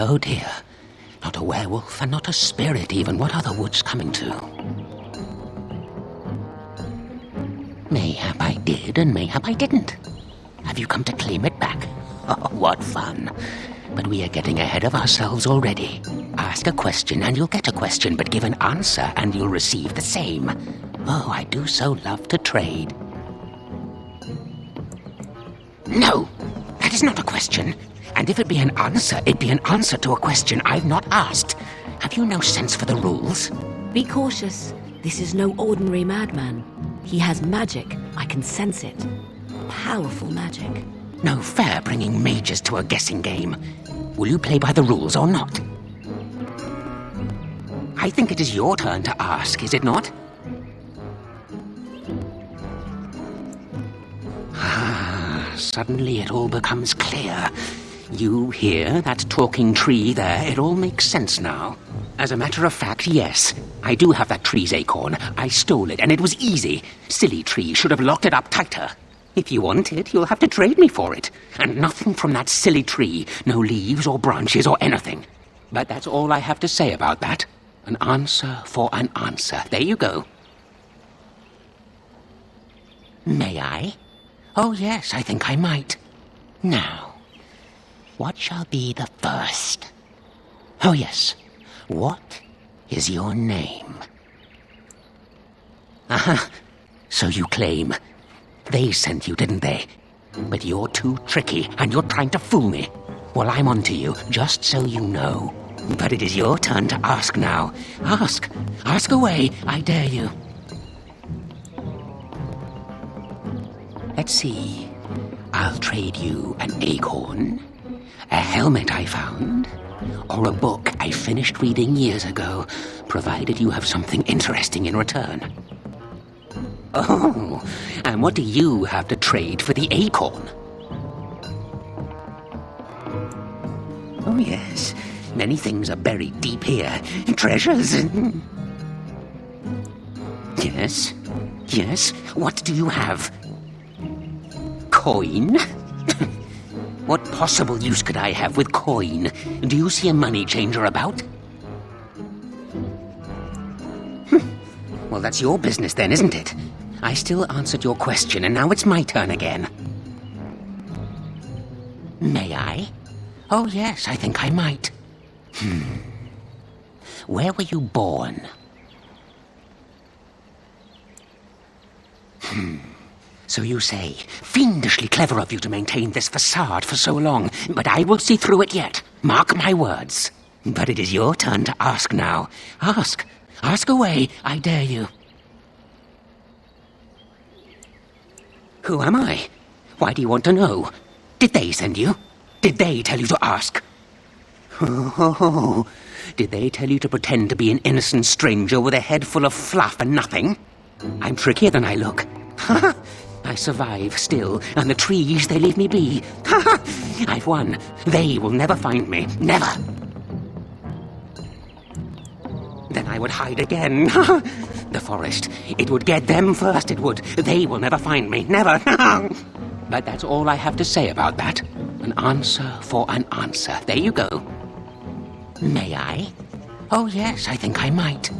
Oh dear. Not a werewolf and not a spirit even. What are the woods coming to? Mayhap I did and mayhap I didn't. Have you come to claim it back? Oh, what fun. But we are getting ahead of ourselves already. Ask a question and you'll get a question, but give an answer and you'll receive the same. Oh, I do so love to trade. No, that is not a question. And if it be an answer, it be an answer to a question I've not asked. Have you no sense for the rules?
Be cautious. This is no ordinary madman. He has magic. I can sense it. Powerful magic.
No fair bringing mages to a guessing game. Will you play by the rules or not? I think it is your turn to ask, is it not? Suddenly it all becomes clear. You hear that talking tree there? It all makes sense now. As a matter of fact, yes. I do have that tree's acorn. I stole it, and it was easy. Silly tree should have locked it up tighter. If you want it, you'll have to trade me for it. And nothing from that silly tree. No leaves or branches or anything. But that's all I have to say about that. An answer for an answer. There you go. May I? Oh, yes, I think I might. Now, what shall be the first? Oh, yes. What is your name? Aha, so you claim. They sent you, didn't they? But you're too tricky, and you're trying to fool me. Well, I'm on to you, just so you know. But it is your turn to ask now. Ask. Ask away, I dare you. Let's see. I'll trade you an acorn, a helmet I found, or a book I finished reading years ago, provided you have something interesting in return. Oh, and what do you have to trade for the acorn? Oh, yes. Many things are buried deep here. Treasures. Yes. Yes. What do you have? Coin? What possible use could I have with coin? Do you see a money changer about? Well, that's your business then, isn't it? I still answered your question, and now it's my turn again. May I? Oh, yes, I think I might. Where were you born? So you say, fiendishly clever of you to maintain this facade for so long, but I will see through it yet. Mark my words. But it is your turn to ask now. Ask. Ask away, I dare you. Who am I? Why do you want to know? Did they send you? Did they tell you to ask? Oh, did they tell you to pretend to be an innocent stranger with a head full of fluff and nothing? I'm trickier than I look. I survive still, and the trees, they leave me be. I've won. They will never find me. Never. Then I would hide again. The forest. It would get them first, it would. They will never find me. Never. But that's all I have to say about that. An answer for an answer. There you go. May I? Oh, yes, I think I might.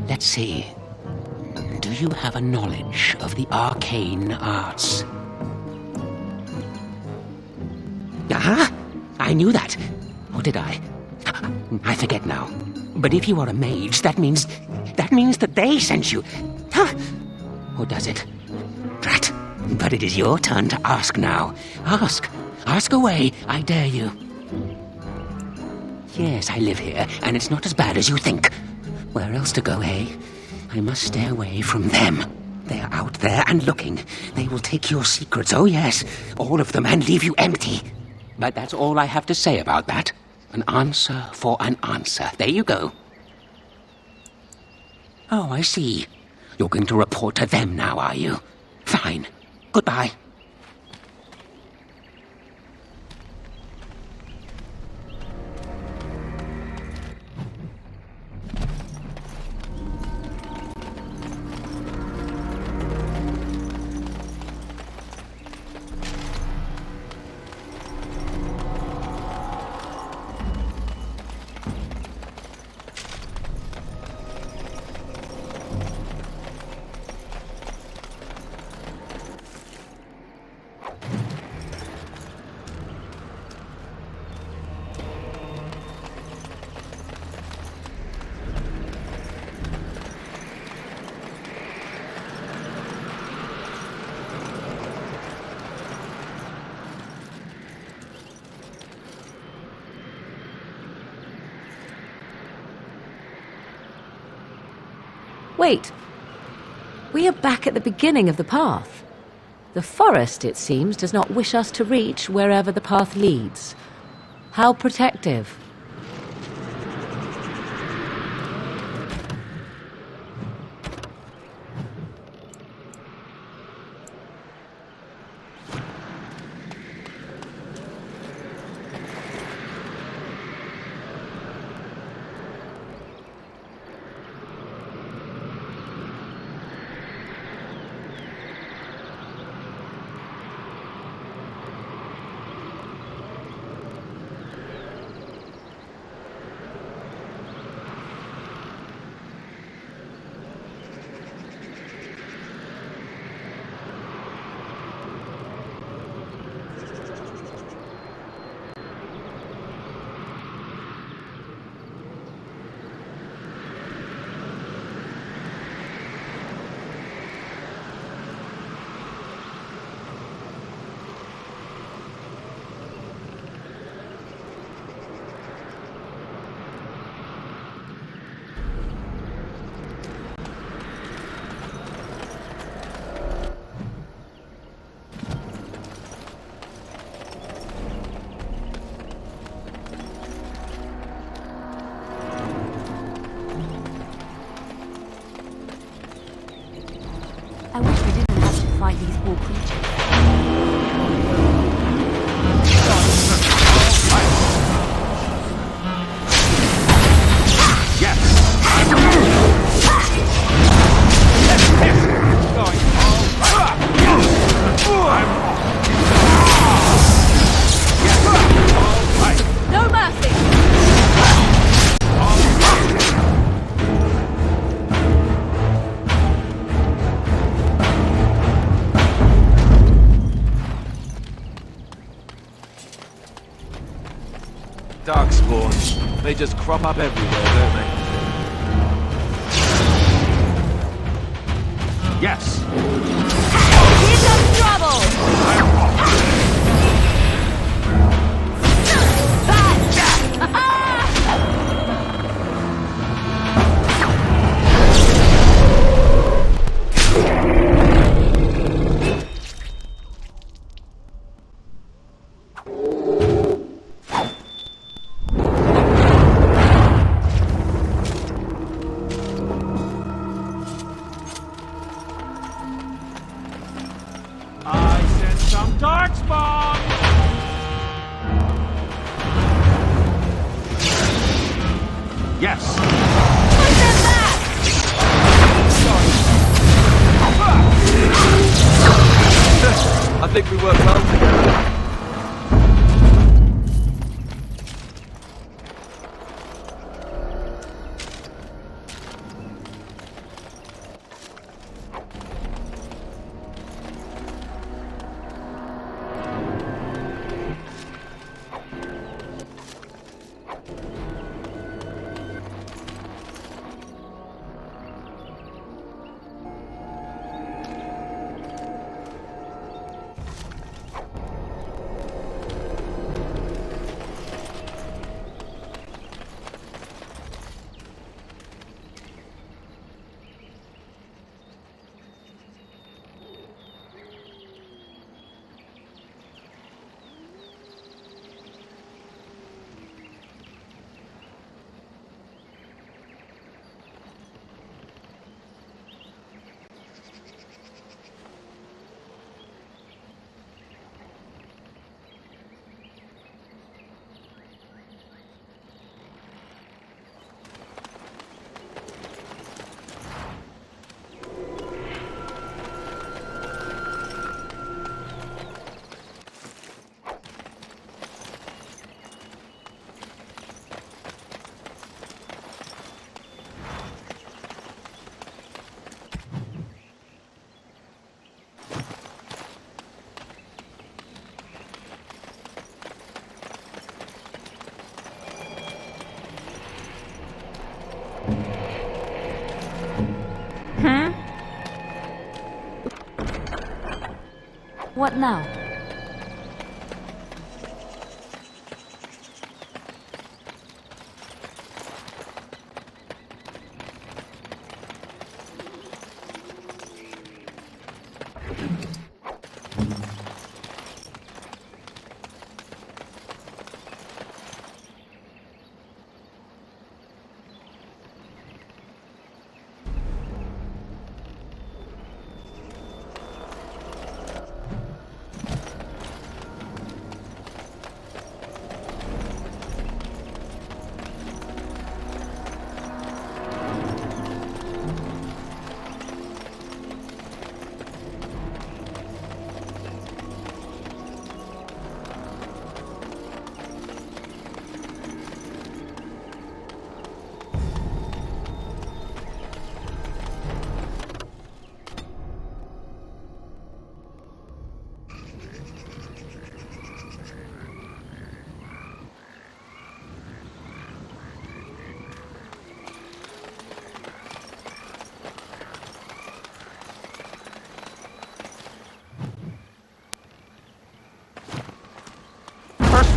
Let's see. Do you have a knowledge of the arcane arts? Aha! I knew that. Or did I? I forget now. But if you are a mage, that means that they sent you. Or does it? Drat. But it is your turn to ask now. Ask. Ask away, I dare you. Yes, I live here, and it's not as bad as you think. Where else to go, eh? I must stay away from them. They are out there and looking. They will take your secrets, oh yes, all of them, and leave you empty. But that's all I have to say about that. An answer for an answer. There you go. Oh, I see. You're going to report to them now, are you? Fine. Goodbye.
Wait. We are back at the beginning of the path. The forest, it seems, does not wish us to reach wherever the path leads. How protective.
I wish we didn't have to fight these war creatures.
No mercy!
Darkspawn. They just crop up everywhere, don't they?
Yes.
Here comes trouble!
I sent some darkspawn. Yes.
I think we work well together.
What now?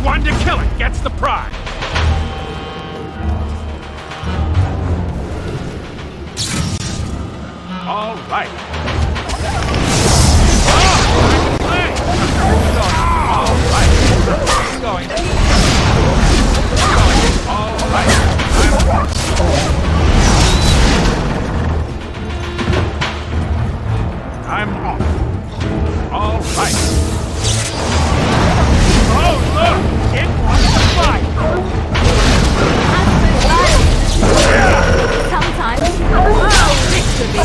one to kill it gets the prize. All right. All right. Keep going. All right. I'm off. All right. Oh, look! It wants to fight!
Sometimes. Wow, this could be.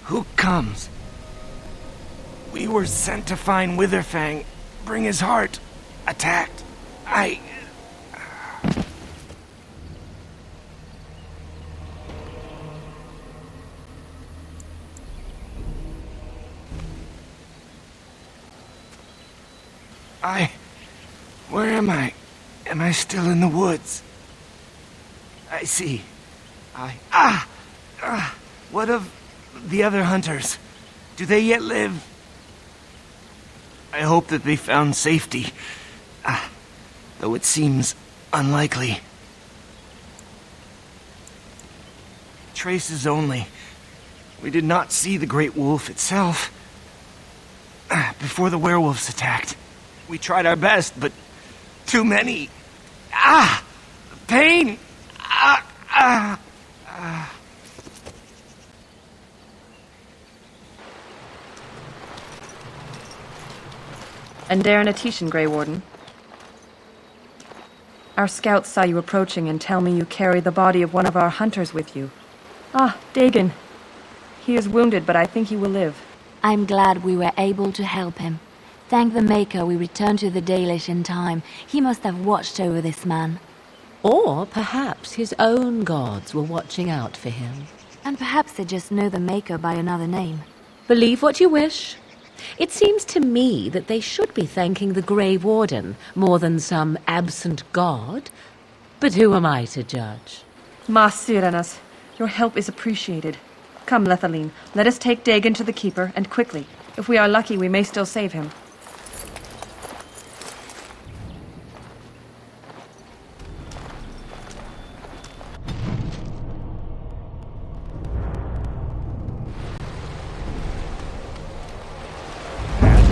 Who comes? We were sent to find Witherfang, bring his heart. Attacked. Where am I? Am I still in the woods? I see. What of the other hunters? Do they yet live? I hope that they found safety, though it seems unlikely. Traces only. We did not see the Great Wolf itself. Before the werewolves attacked, we tried our best, but too many. Pain!
And Darren Atishan, Grey Warden. Our scouts saw you approaching and tell me you carry the body of one of our hunters with you. Dagon. He is wounded, but I think he will live.
I'm glad we were able to help him. Thank the Maker we returned to the Dalish in time. He must have watched over this man.
Or perhaps his own gods were watching out for him.
And perhaps they just know the Maker by another name.
Believe what you wish. It seems to me that they should be thanking the Grey Warden more than some absent god. But who am I to judge?
Ma Syranas, your help is appreciated. Come, Lethaline, let us take Dagon to the Keeper, and quickly. If we are lucky, we may still save him.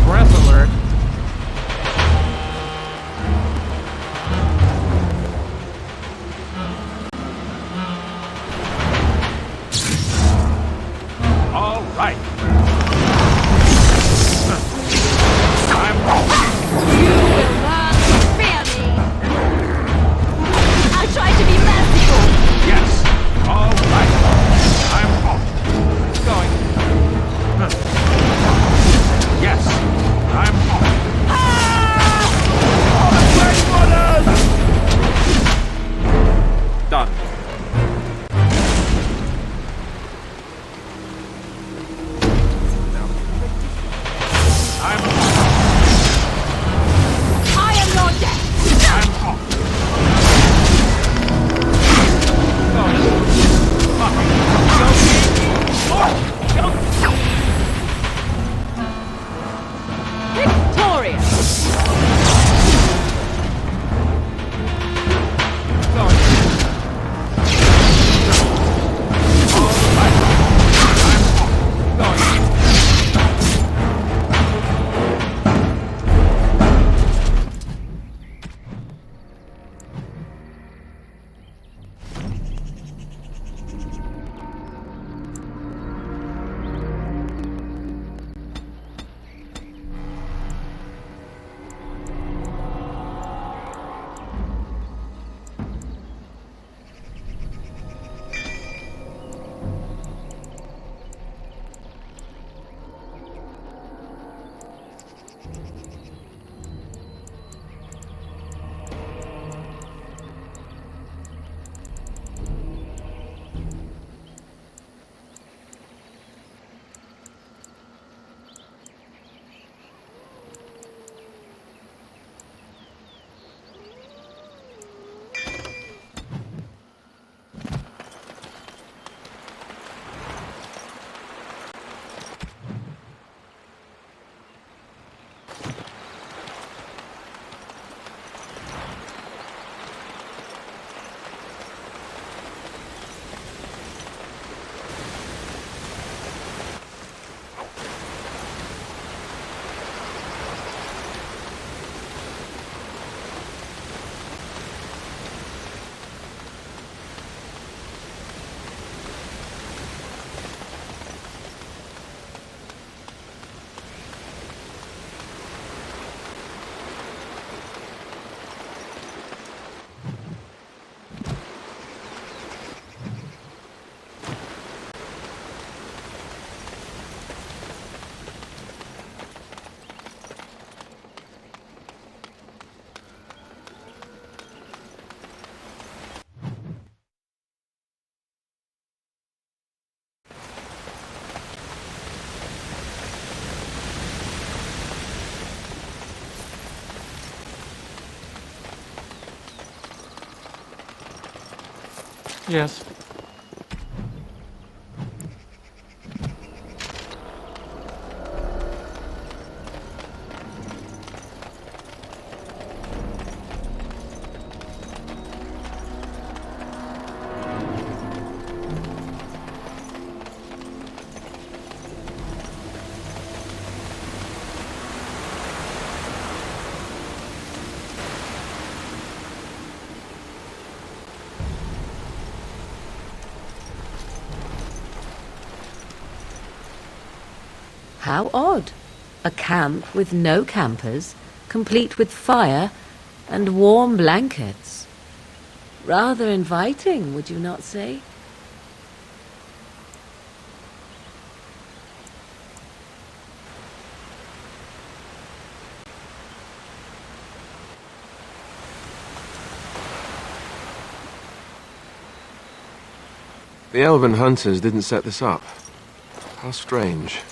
Breath alert. All right.
Yes.
How odd. A camp with no campers, complete with fire and warm blankets. Rather inviting, would you not say?
The elven hunters didn't set this up. How strange.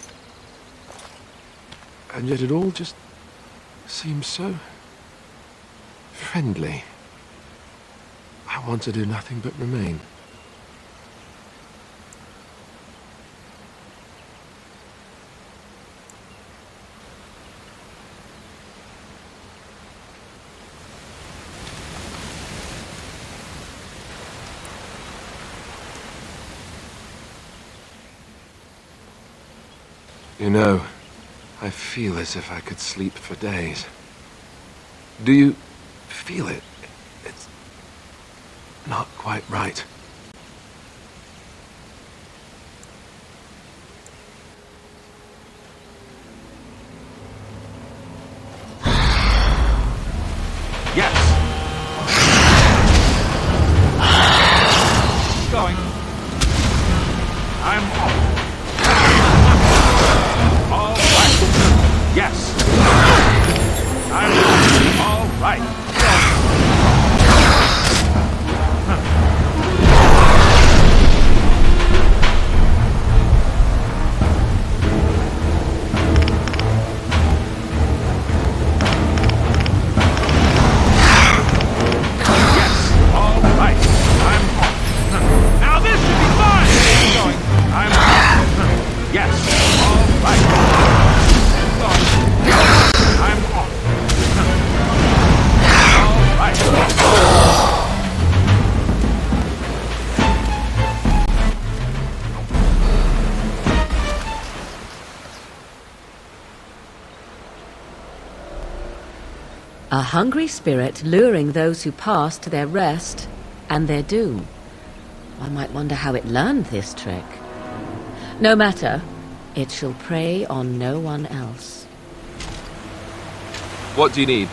And yet it all just seems so friendly. I want to do nothing but remain. You know, I feel as if I could sleep for days. Do you feel it? It's not quite right.
Yes. Going. I'm all right. Yes. I'm all right.
A hungry spirit luring those who pass to their rest and their doom. One might wonder how it learned this trick. No matter, it shall prey on no one else.
What do you need?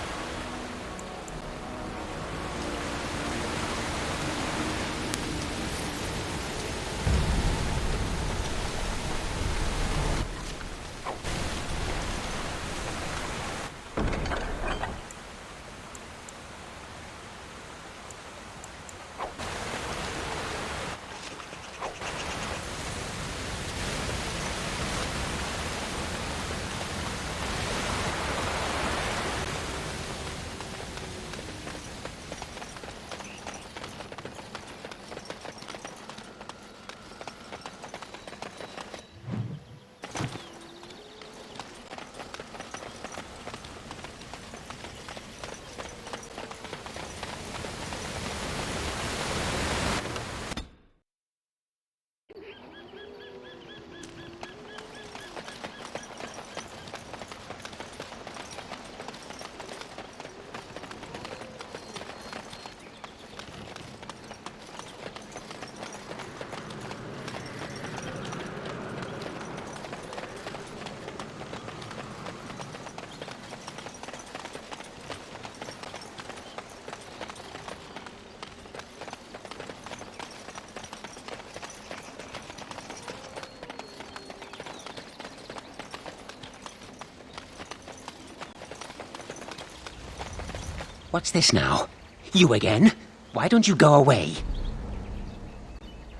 What's this now? You again? Why don't you go away?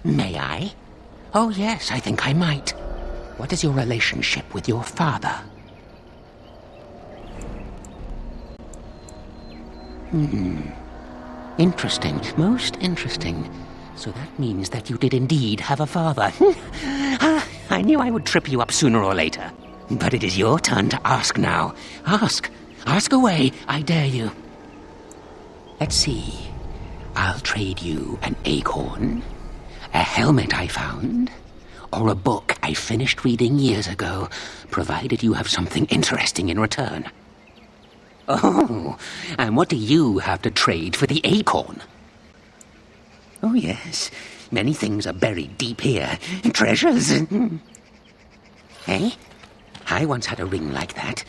May I? Oh yes, I think I might. What is your relationship with your father? Interesting. Most interesting. So that means that you did indeed have a father. I knew I would trip you up sooner or later. But it is your turn to ask now. Ask. Ask away, I dare you. Let's see. I'll trade you an acorn, a helmet I found, or a book I finished reading years ago, provided you have something interesting in return. Oh, and what do you have to trade for the acorn? Oh, yes. Many things are buried deep here. Treasures. Hey? I once had a ring like that.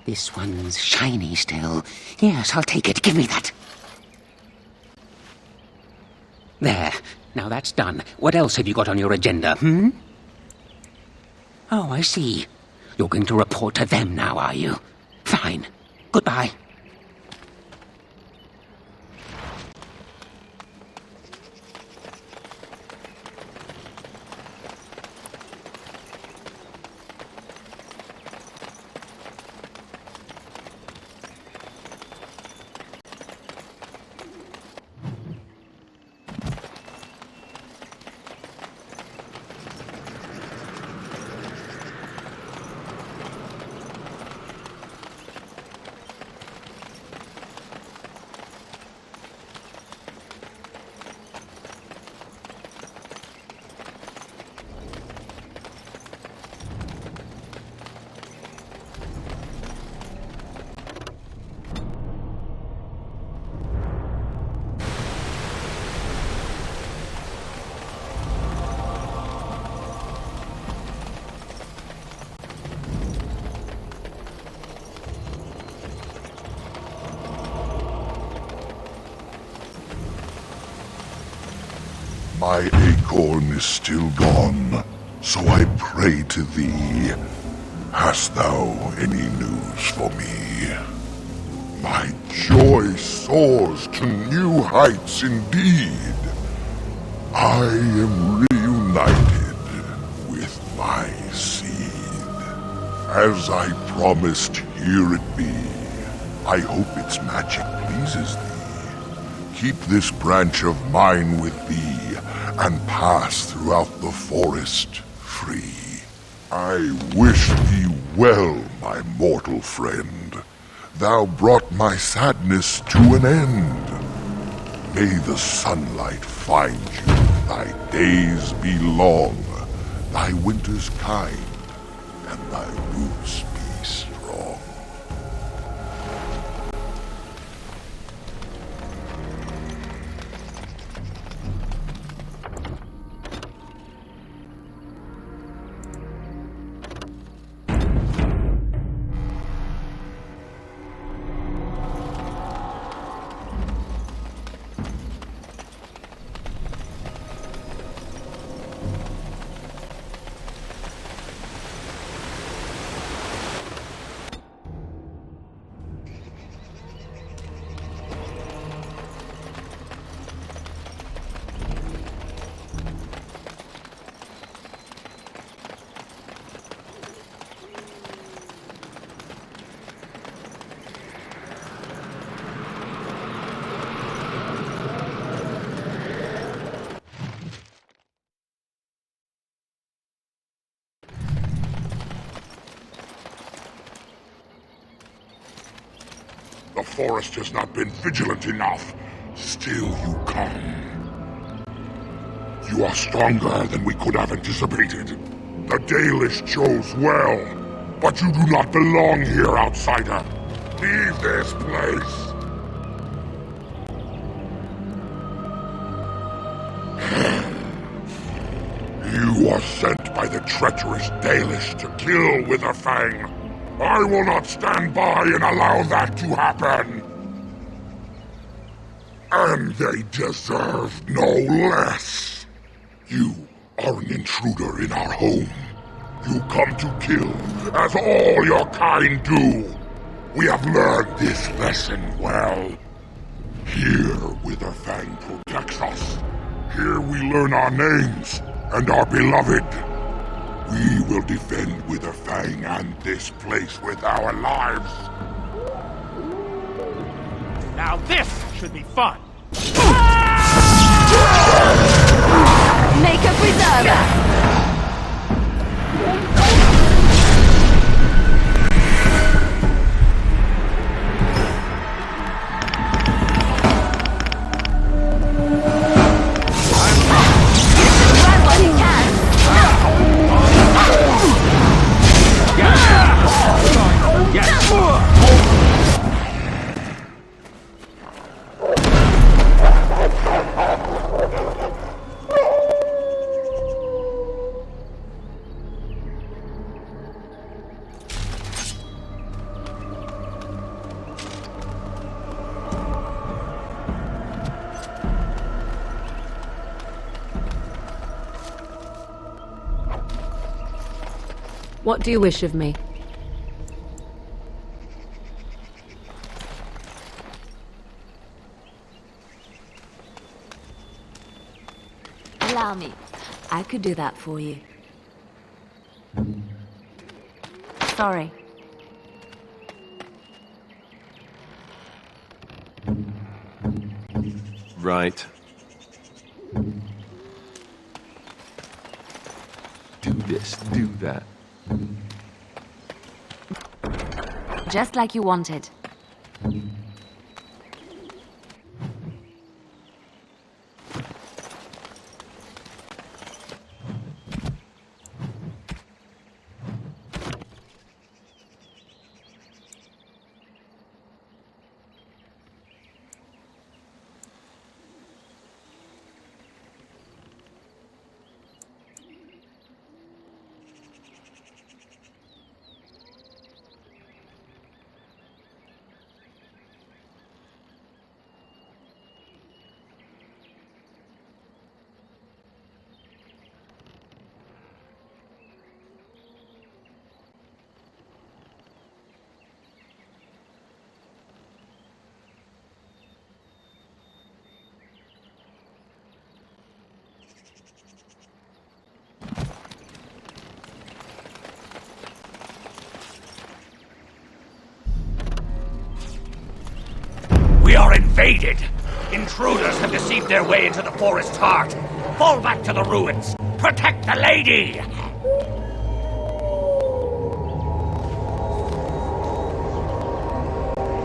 This one's shiny still. Yes, I'll take it. Give me that. There. Now that's done. What else have you got on your agenda, Oh, I see. You're going to report to them now, are you? Fine. Goodbye.
My acorn is still gone, so I pray to thee. Hast thou any news for me? My joy soars to new heights indeed. I am reunited with my seed. As I promised, here it be. I hope its magic pleases thee. Keep this branch of mine with thee, and pass throughout the forest free. I wish thee well, my mortal friend. Thou brought my sadness to an end. May the sunlight find you, thy days be long, thy winters kind, and thy roots be strong. The forest has not been vigilant enough. Still you come. You are stronger than we could have anticipated. The Dalish chose well, but you do not belong here, outsider. Leave this place. You are sent by the treacherous Dalish to kill Witherfang. I will not stand by and allow that to happen. And they deserve no less. You are an intruder in our home. You come to kill, as all your kind do. We have learned this lesson well. Here, Witherfang protects us. Here we learn our names and are beloved. We will defend Witherfang and this place with our lives.
Now this should be fun!
Maker Preserver!
What do you wish of me?
Allow me. I could do that for you. Sorry.
Right. Do this, do that.
Just like you wanted.
We are invaded! Intruders have deceived their way into the forest's heart. Fall back to the ruins. Protect the lady!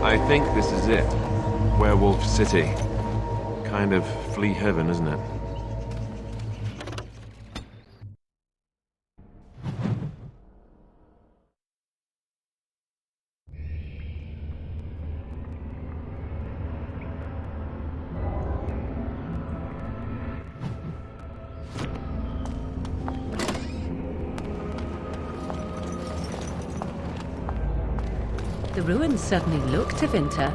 I think this is it. Werewolf City. Kind of flea heaven, isn't it?
The ruins certainly look Tevinter,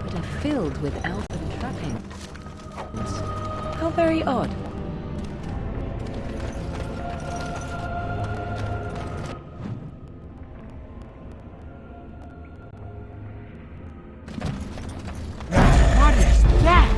but are filled with elven trappings. How very odd.
What is that?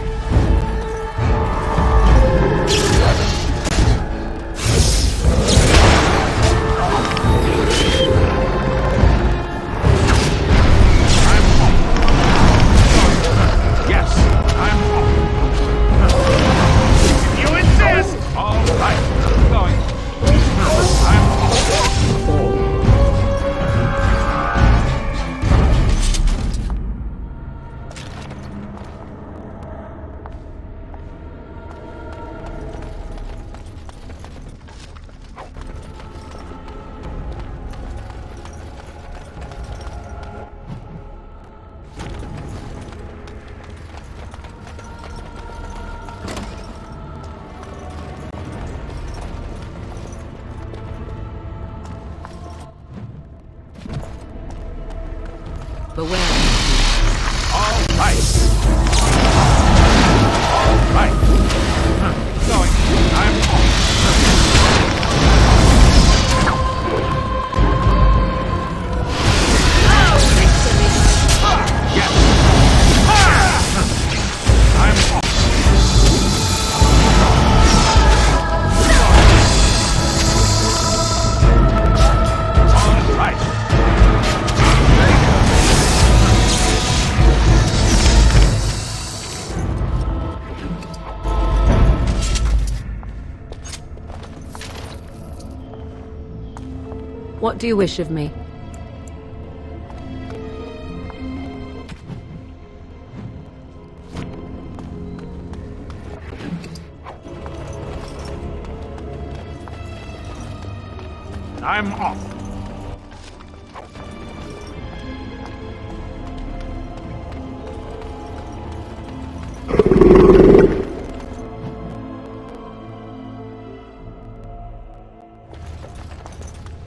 Beware.
All right. All right. Going. I'm
What do you wish of me?
I'm off.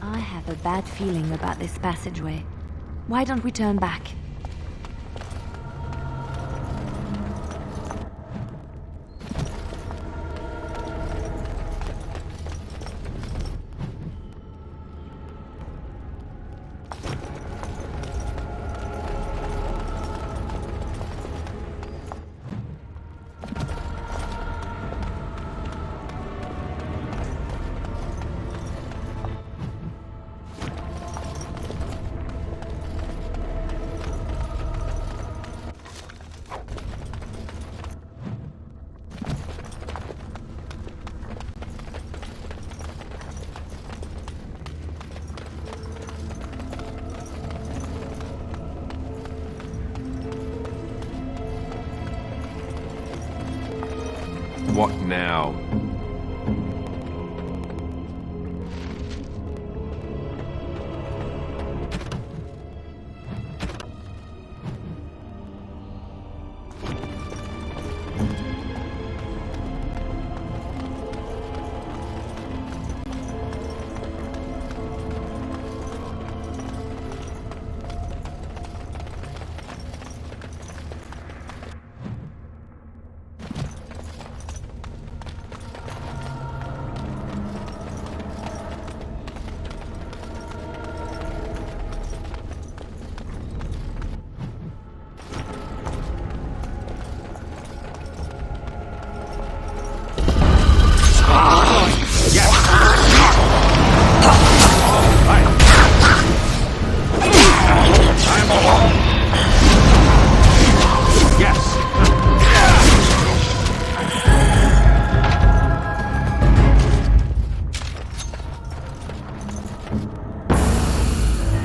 I have a bad feeling about this passageway. Why don't we turn back?
What now?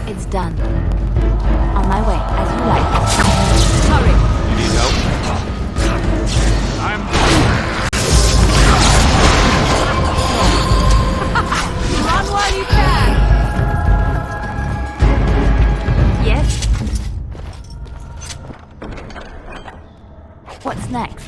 It's done. On my way, as you like. Hurry!
You need help? I'm...
Run while you can! Yes? What's next?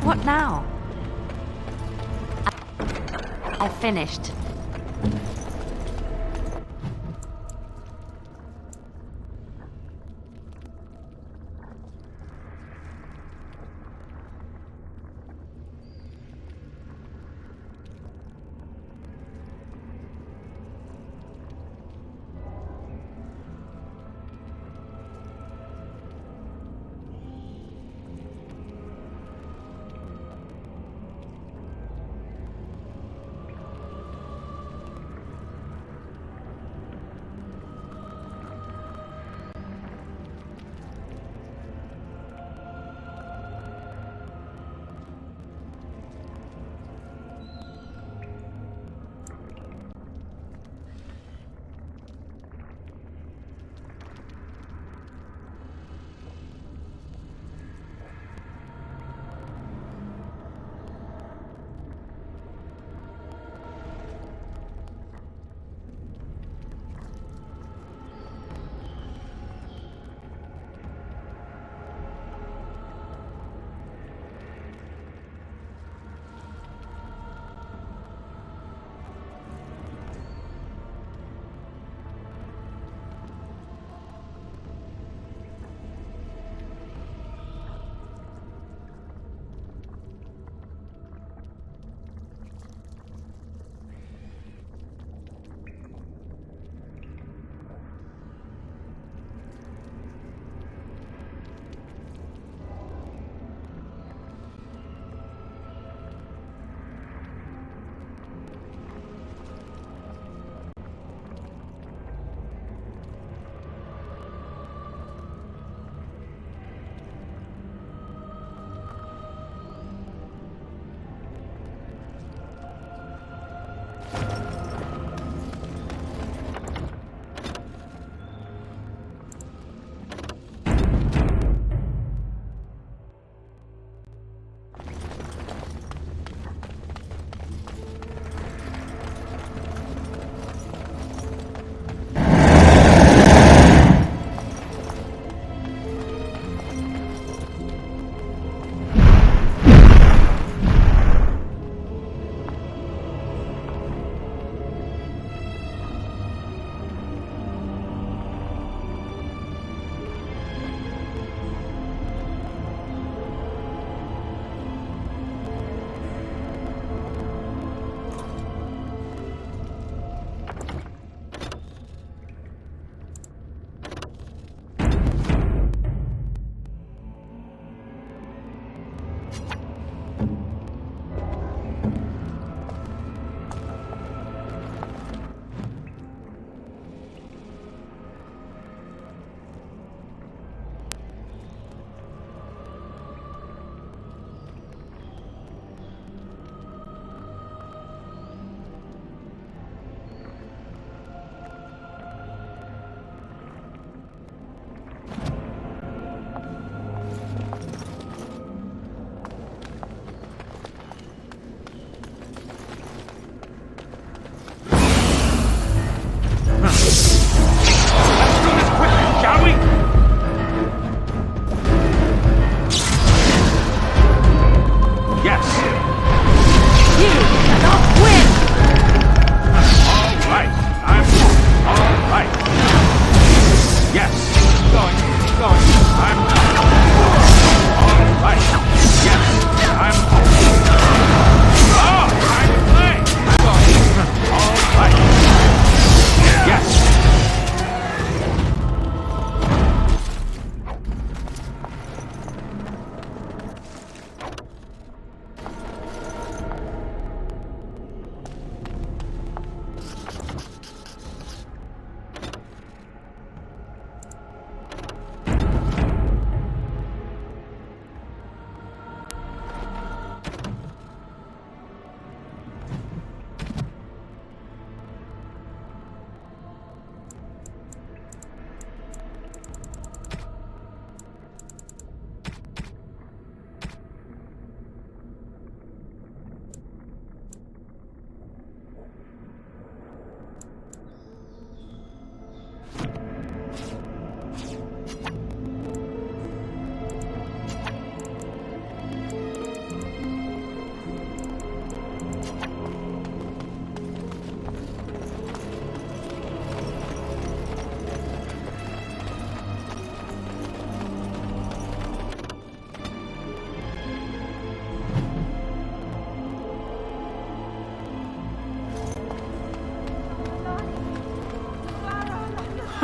What now? I finished.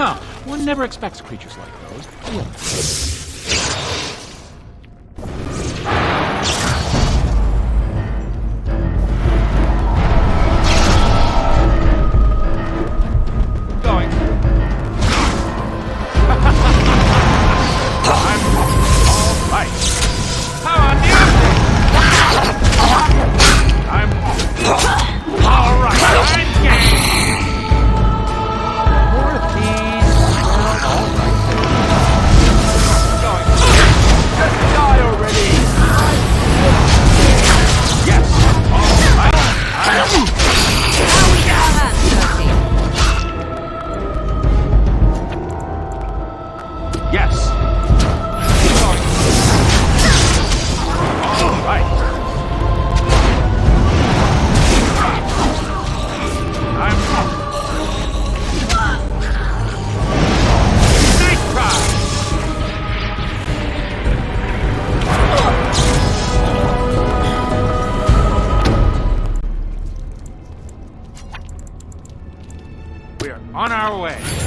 Huh. One never expects creatures like those. On our way.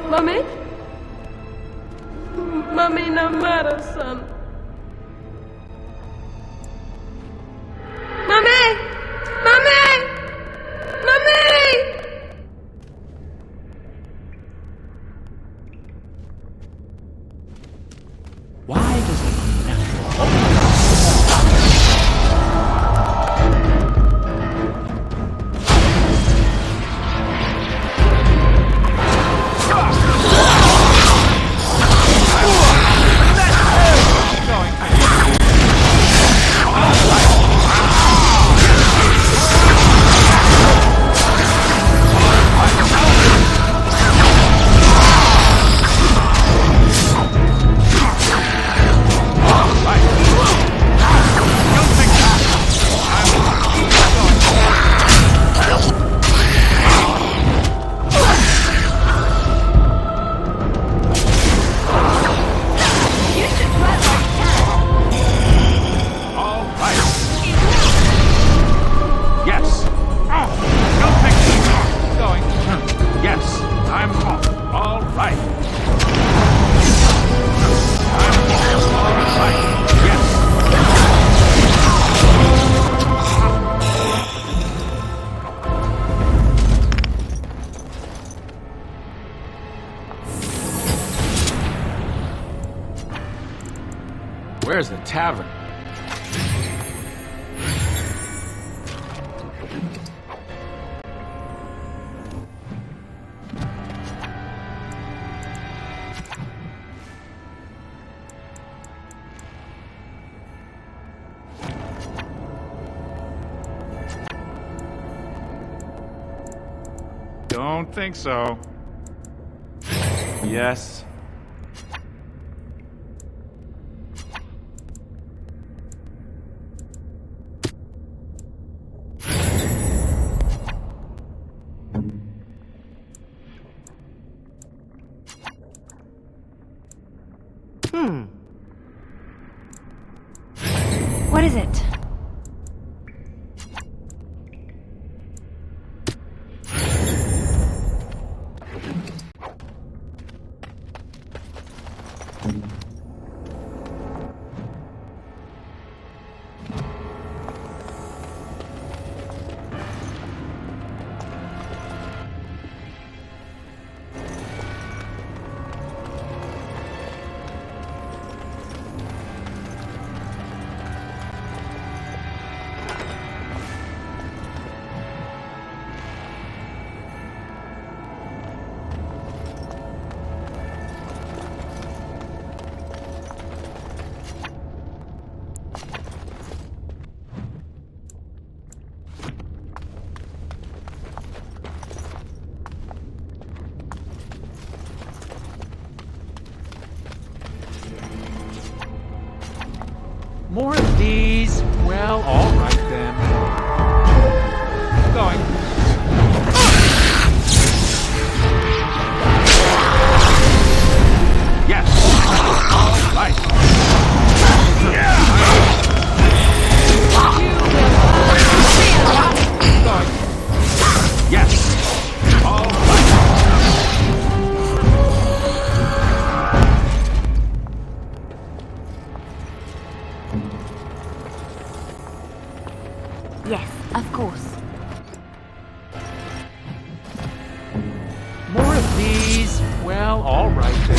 Mummy? Mummy, no matter, son. Mummy! Mummy! Mummy!
Why does it Where's the tavern?
Don't think so.
Yes.
What is it?
More of these? Well, all right then. Keep going. Yes. All right. Keep going. Yes. All right.
Yes, of course.
More of these? Well, all right then.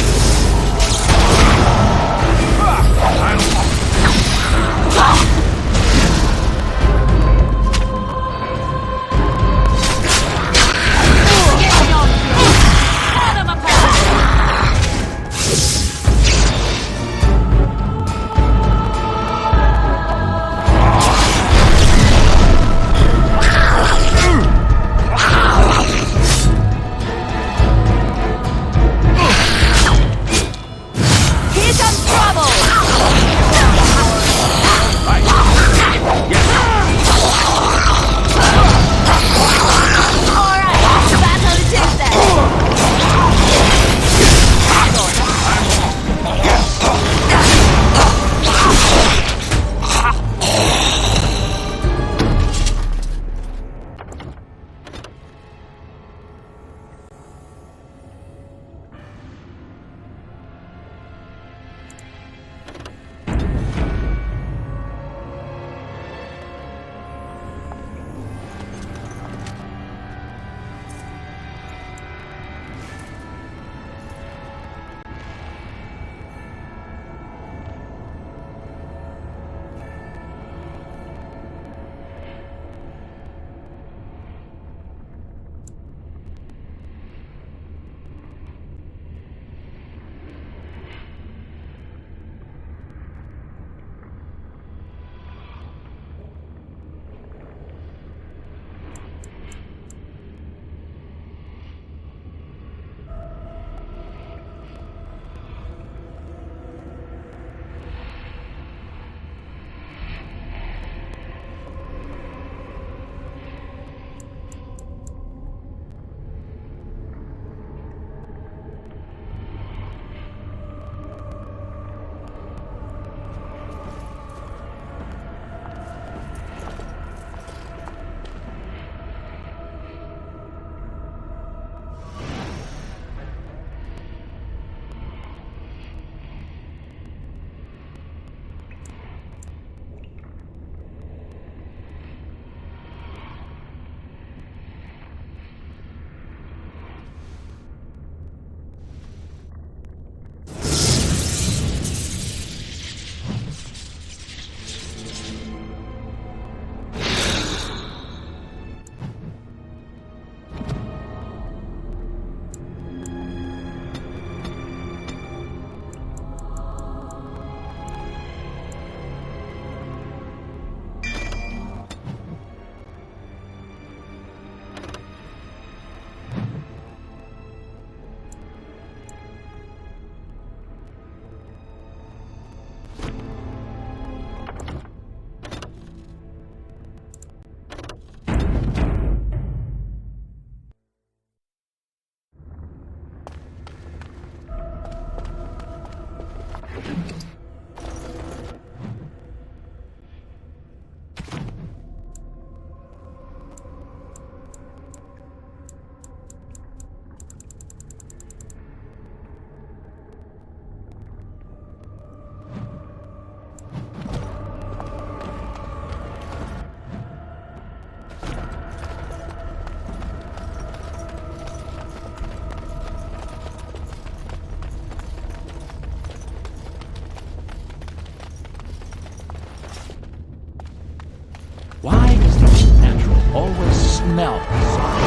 Why does the supernatural always smell so?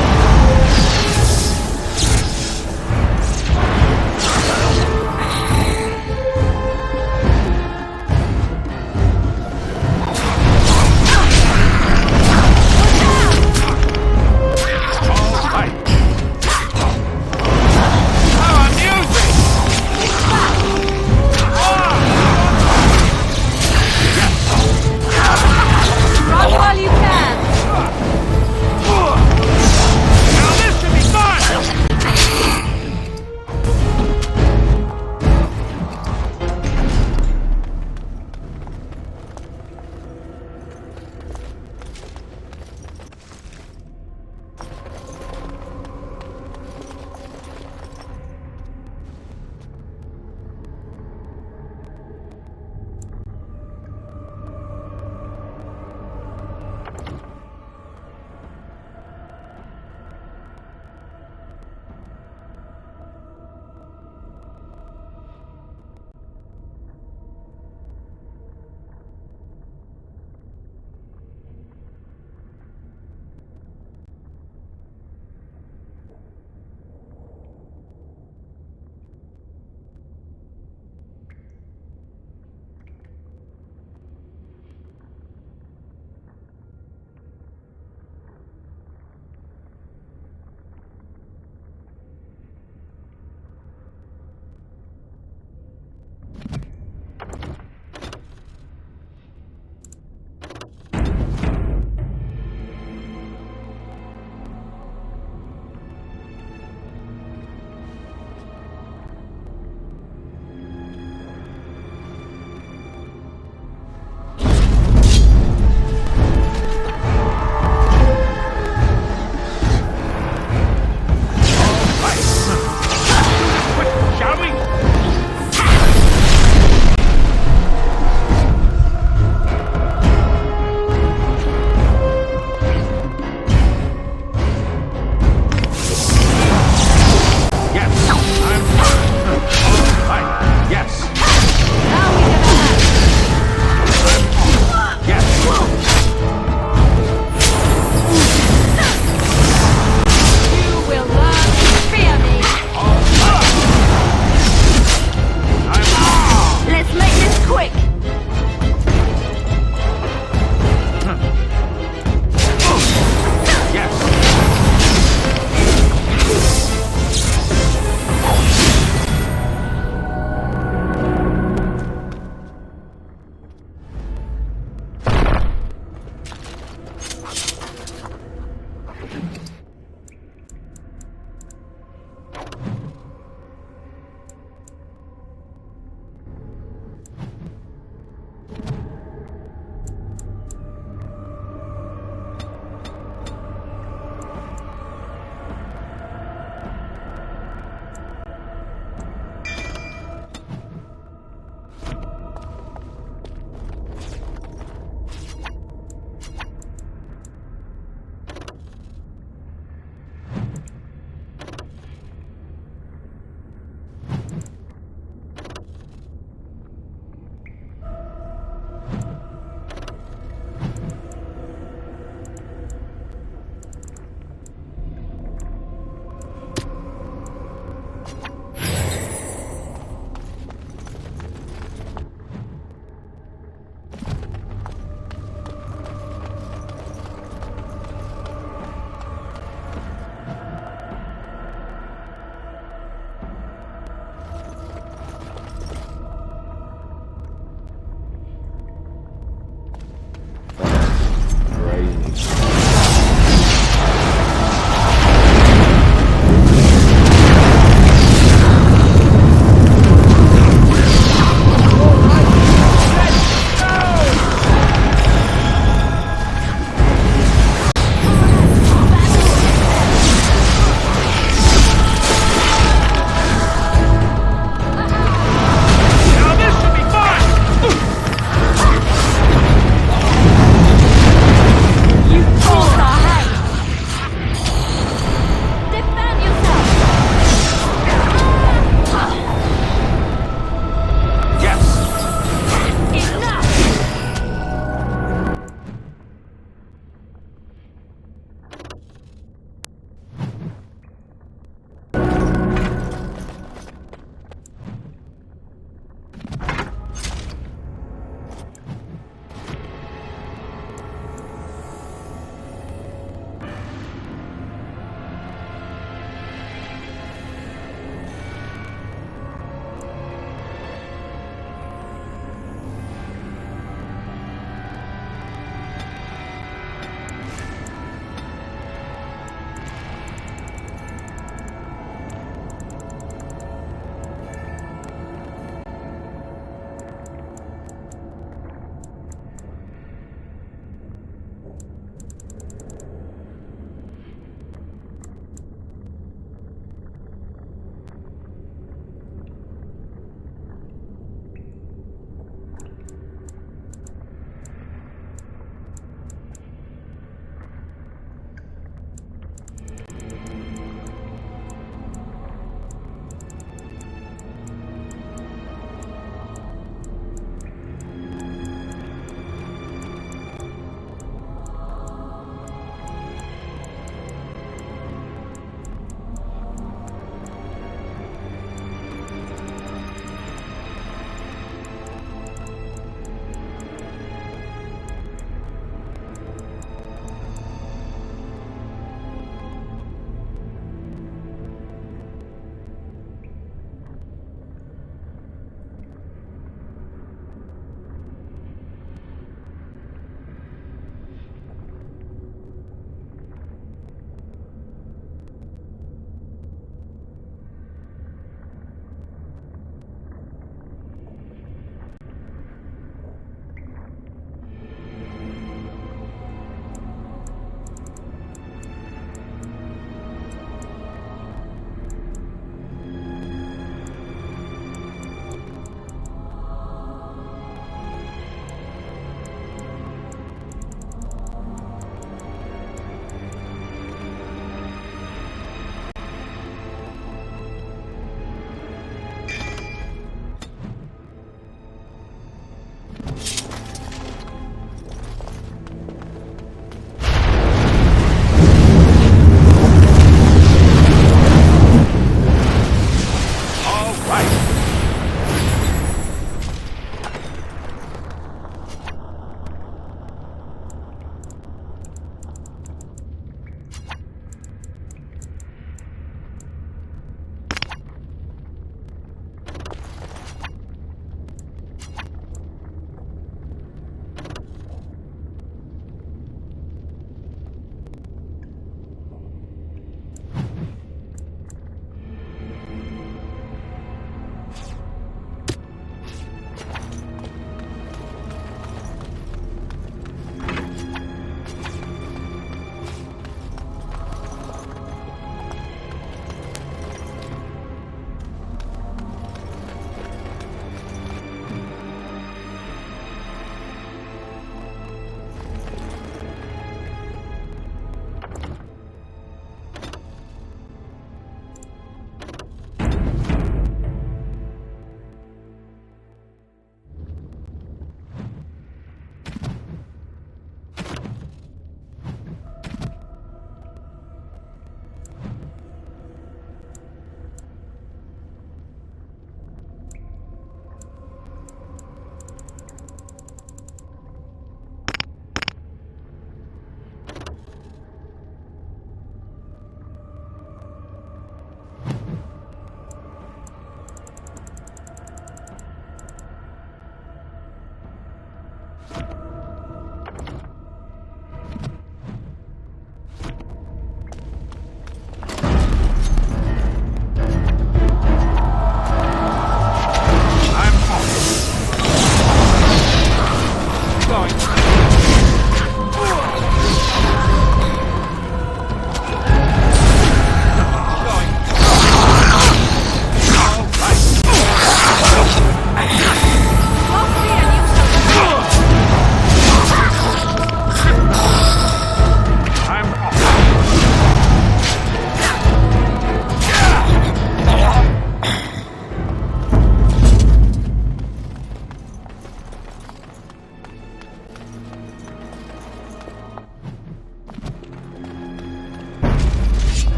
Run while you can!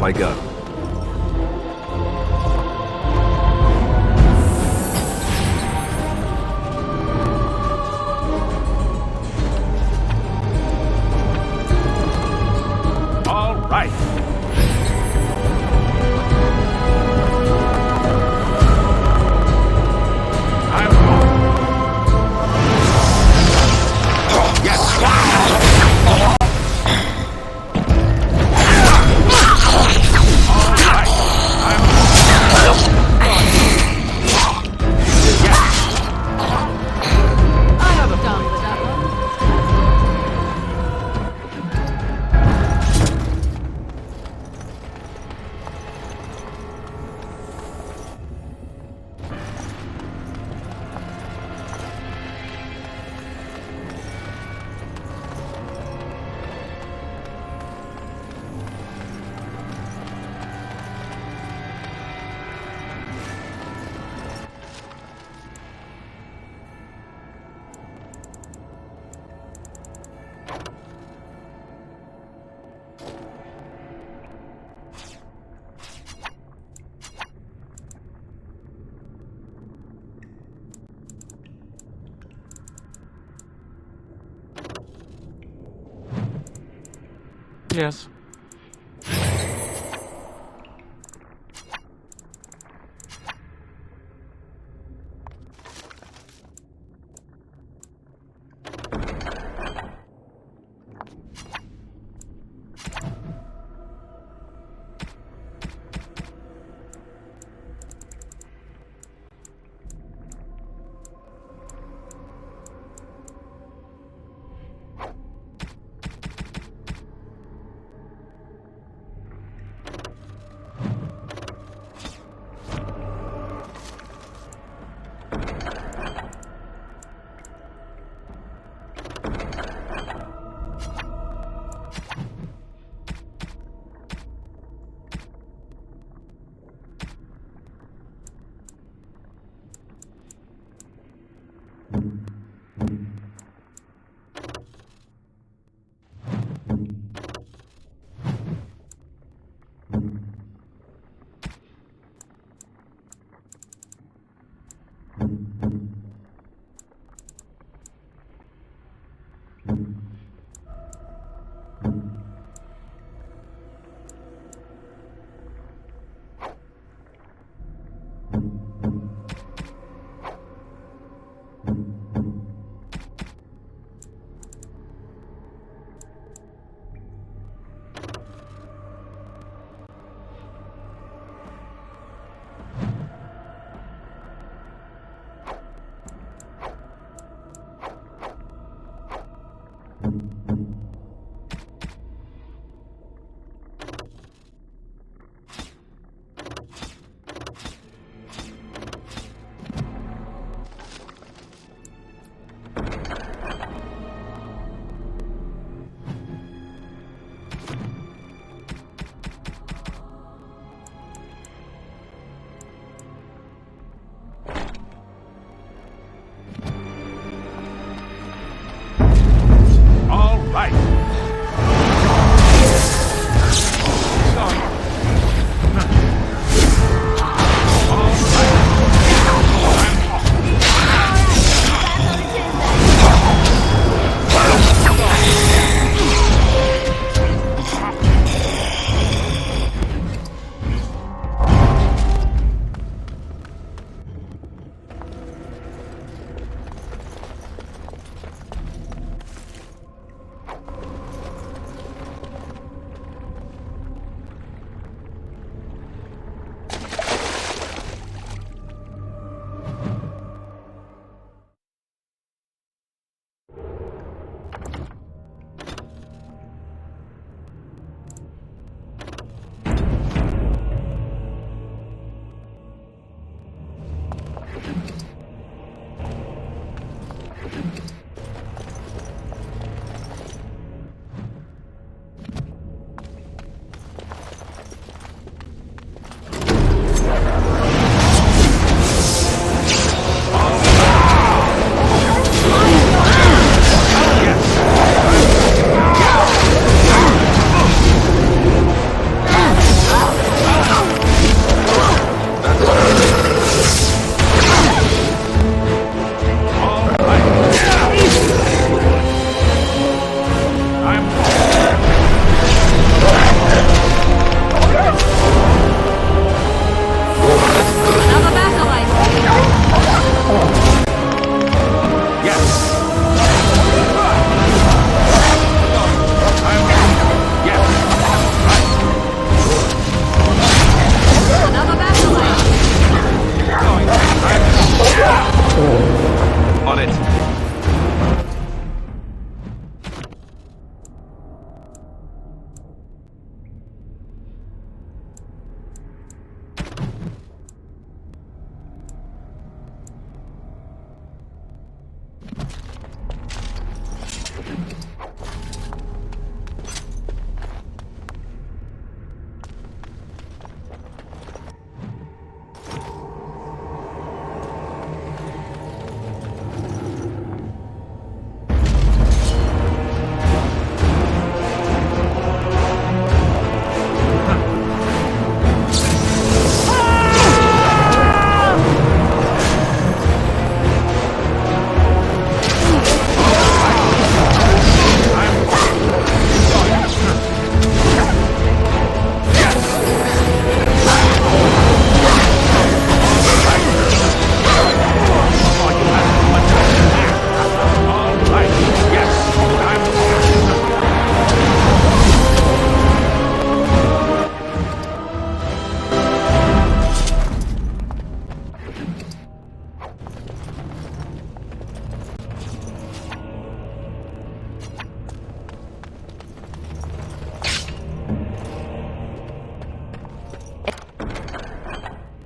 I go.
All right. Yes.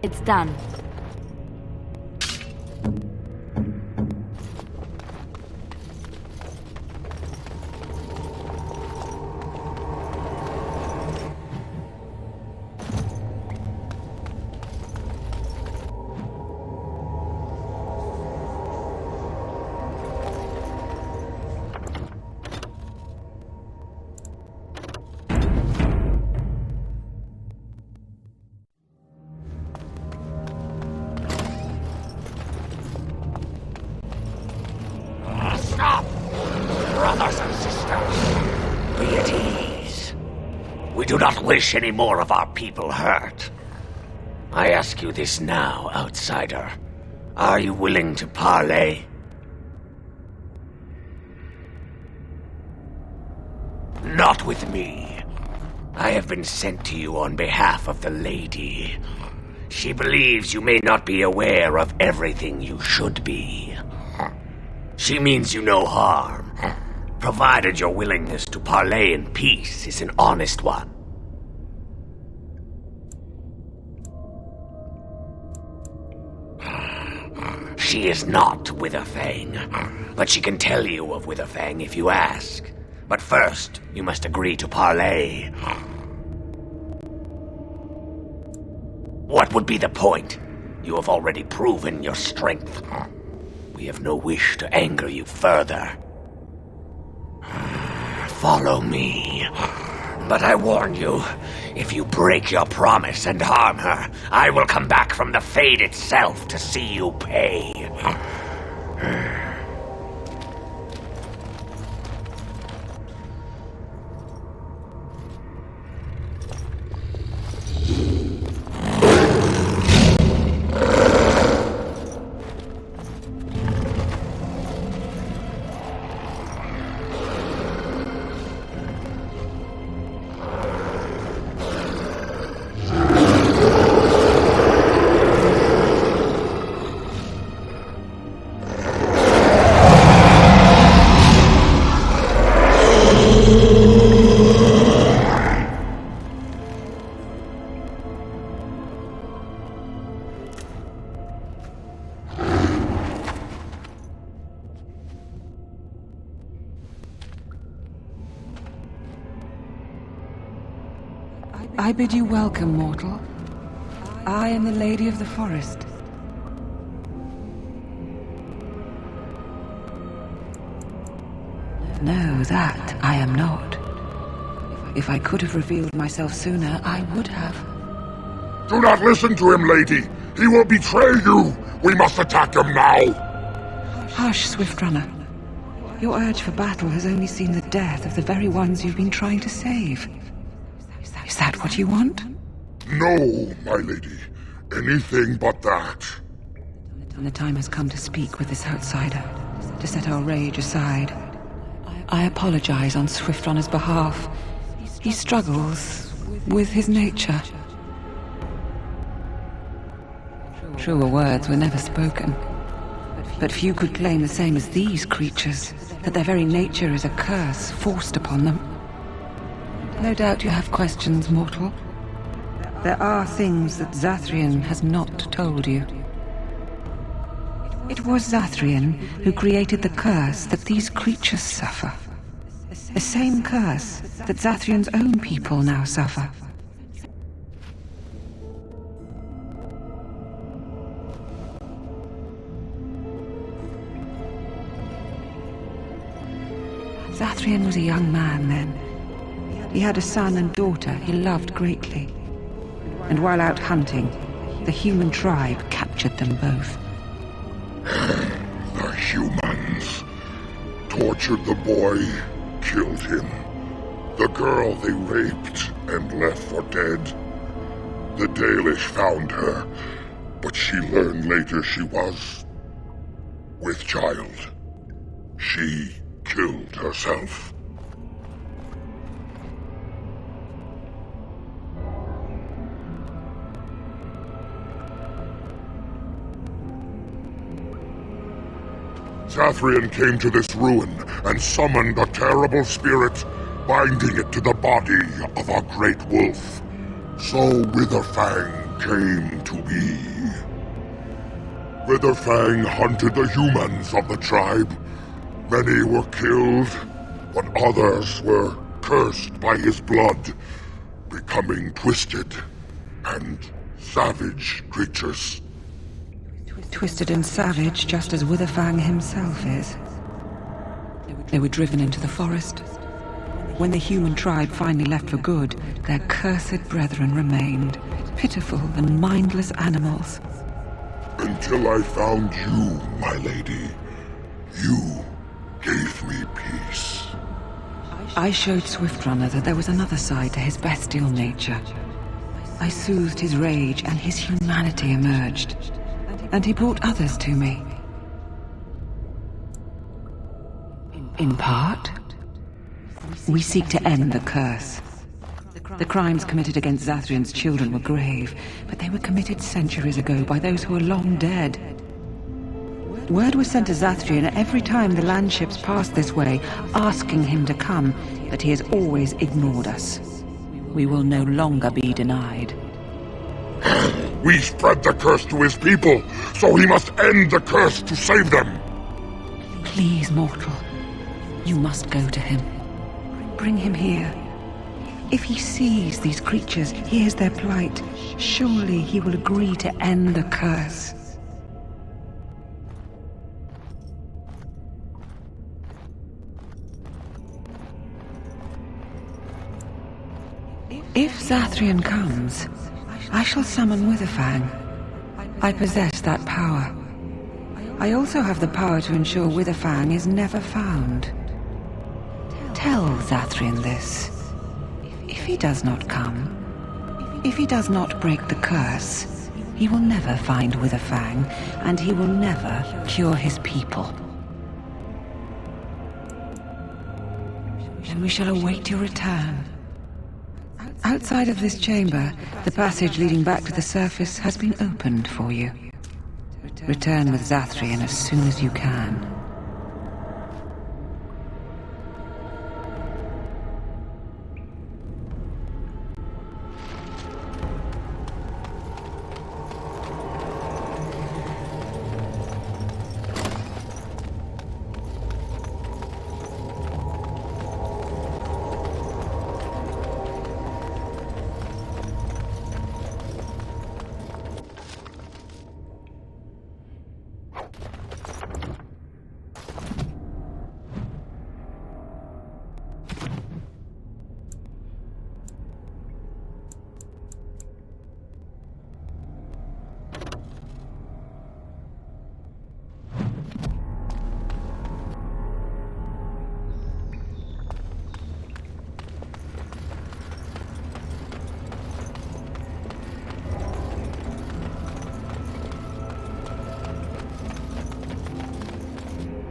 It's done.
Stop! Brothers and sisters, be at ease. We do not wish any more of our people hurt. I ask you this now, outsider. Are you willing to parley? Not with me. I have been sent to you on behalf of the lady. She believes you may not be aware of everything you should be. She means you no harm, provided your willingness to parley in peace is an honest one. She is not Witherfang, but she can tell you of Witherfang if you ask. But first, you must agree to parley. What would be the point? You have already proven your strength. We have no wish to anger you further. Follow me. But I warn you, if you break your promise and harm her, I will come back from the Fade itself to see you pay.
I bid you welcome, mortal. I am the Lady of the Forest. No, that I am not. If I could have revealed myself sooner, I would have.
Do not listen to him, lady. He will betray you. We must attack him now.
Hush, Swift Runner. Your urge for battle has only seen the death of the very ones you've been trying to save. Is that what you want?
No, my lady. Anything but that.
And the time has come to speak with this outsider, to set our rage aside. I apologize on Swift Runner's behalf. He struggles with his nature. Truer words were never spoken. But few could claim the same as these creatures, that their very nature is a curse forced upon them. No doubt you have questions, mortal. There are things that Zathrian has not told you. It was Zathrian who created the curse that these creatures suffer. The same curse that Zathrian's own people now suffer. Zathrian was a young man then. He had a son and daughter he loved greatly. And while out hunting, the human tribe captured them both.
The humans tortured the boy, killed him. The girl they raped and left for dead. The Dalish found her, but she learned later she was with child. She killed herself. Zathrian came to this ruin and summoned a terrible spirit, binding it to the body of a great wolf. So Witherfang came to be. Witherfang hunted the humans of the tribe. Many were killed, but others were cursed by his blood, becoming twisted and savage creatures.
Twisted and savage, just as Witherfang himself is. They were driven into the forest. When the human tribe finally left for good, their cursed brethren remained, pitiful and mindless animals.
Until I found you, my lady. You gave me peace.
I showed Swiftrunner that there was another side to his bestial nature. I soothed his rage, and his humanity emerged. And he brought others to me. In part, we seek to end the curse. The crimes committed against Zathrian's children were grave, but they were committed centuries ago by those who are long dead. Word was sent to Zathrian every time the landships passed this way, asking him to come, but he has always ignored us. We will no longer be denied.
We spread the curse to his people, so he must end the curse to save them.
Please, mortal. You must go to him. Bring him here. If he sees these creatures, hears their plight, surely he will agree to end the curse. If Zathrian comes, I shall summon Witherfang. I possess that power. I also have the power to ensure Witherfang is never found. Tell Zathrian this. If he does not come, if he does not break the curse, he will never find Witherfang, and he will never cure his people. And we shall await your return. Outside of this chamber, the passage leading back to the surface has been opened for you. Return with Zathrian as soon as you can.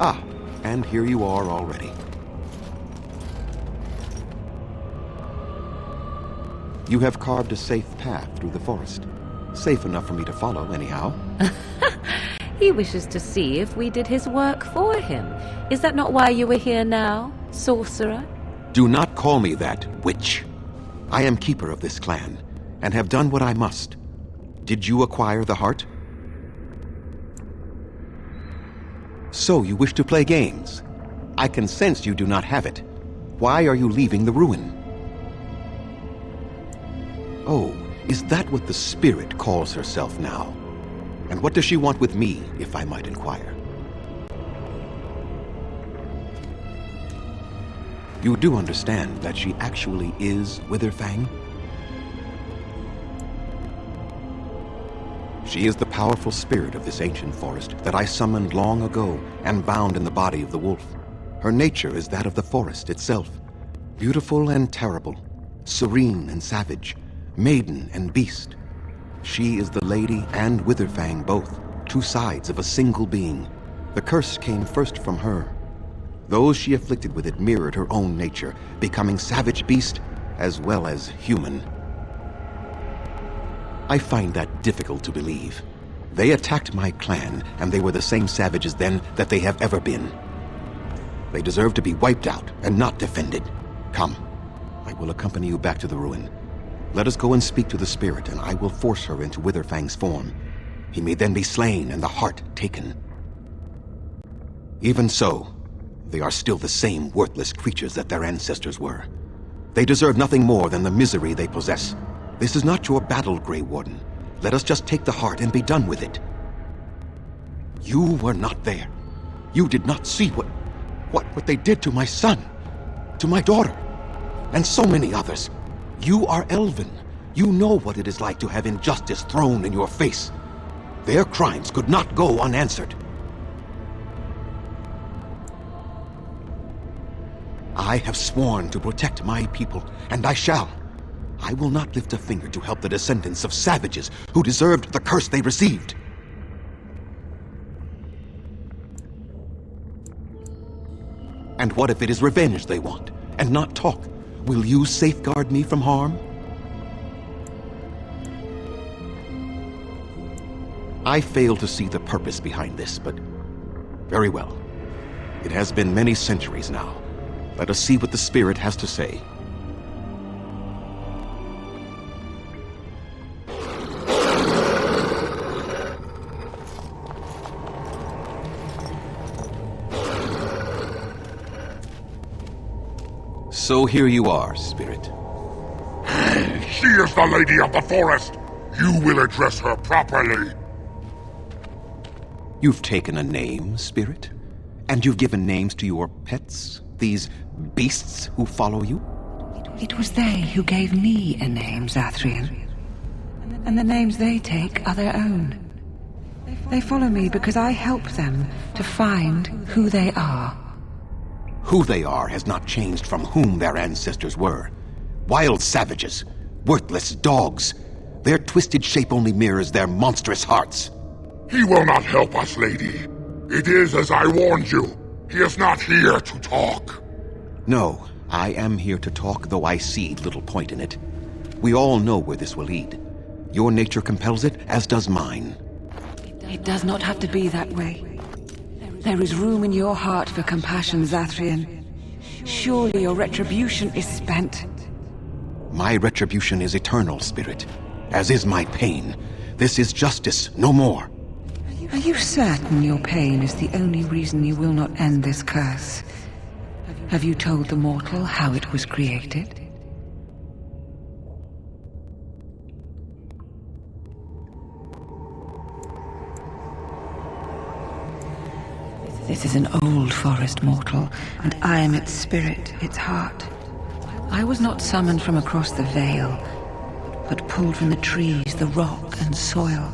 Ah, and here you are already. You have carved a safe path through the forest. Safe enough for me to follow, anyhow.
He wishes to see if we did his work for him. Is that not why you were here now, sorcerer?
Do not call me that, witch. I am keeper of this clan, and have done what I must. Did you acquire the heart? So you wish to play games? I can sense you do not have it. Why are you leaving the ruin? Oh, is that what the spirit calls herself now? And what does she want with me, if I might inquire? You do understand that she actually is Witherfang? She is the powerful spirit of this ancient forest that I summoned long ago and bound in the body of the wolf. Her nature is that of the forest itself, beautiful and terrible, serene and savage, maiden and beast. She is the lady and Witherfang both, two sides of a single being. The curse came first from her. Those she afflicted with it mirrored her own nature, becoming savage beast as well as human. I find that difficult to believe. They attacked my clan, and they were the same savages then that they have ever been. They deserve to be wiped out and not defended. Come, I will accompany you back to the ruin. Let us go and speak to the spirit, and I will force her into Witherfang's form. He may then be slain and the heart taken. Even so, they are still the same worthless creatures that their ancestors were. They deserve nothing more than the misery they possess. This is not your battle, Grey Warden. Let us just take the heart and be done with it. You were not there. You did not see what they did to my son, to my daughter, and so many others. You are Elven. You know what it is like to have injustice thrown in your face. Their crimes could not go unanswered. I have sworn to protect my people, and I shall. I will not lift a finger to help the descendants of savages who deserved the curse they received. And what if it is revenge they want, and not talk? Will you safeguard me from harm? I fail to see the purpose behind this, but very well. It has been many centuries now. Let us see what the spirit has to say. So here you are, spirit.
She is the lady of the forest. You will address her properly.
You've taken a name, spirit? And you've given names to your pets? These beasts who follow you?
It was they who gave me a name, Zathrian. And the names they take are their own. They follow me because I help them to find who they are.
Who they are has not changed from whom their ancestors were. Wild savages, worthless dogs. Their twisted shape only mirrors their monstrous hearts.
He will not help us, lady. It is as I warned you. He is not here to talk.
No, I am here to talk, though I see little point in it. We all know where this will lead. Your nature compels it, as does mine.
It does not have to be that way. There is room in your heart for compassion, Zathrian. Surely your retribution is spent.
My retribution is eternal, spirit, as is my pain. This is justice, no more.
Are you certain your pain is the only reason you will not end this curse? Have you told the mortal how it was created? This is an old forest, mortal, and I am its spirit, its heart. I was not summoned from across the Vale, but pulled from the trees, the rock and soil.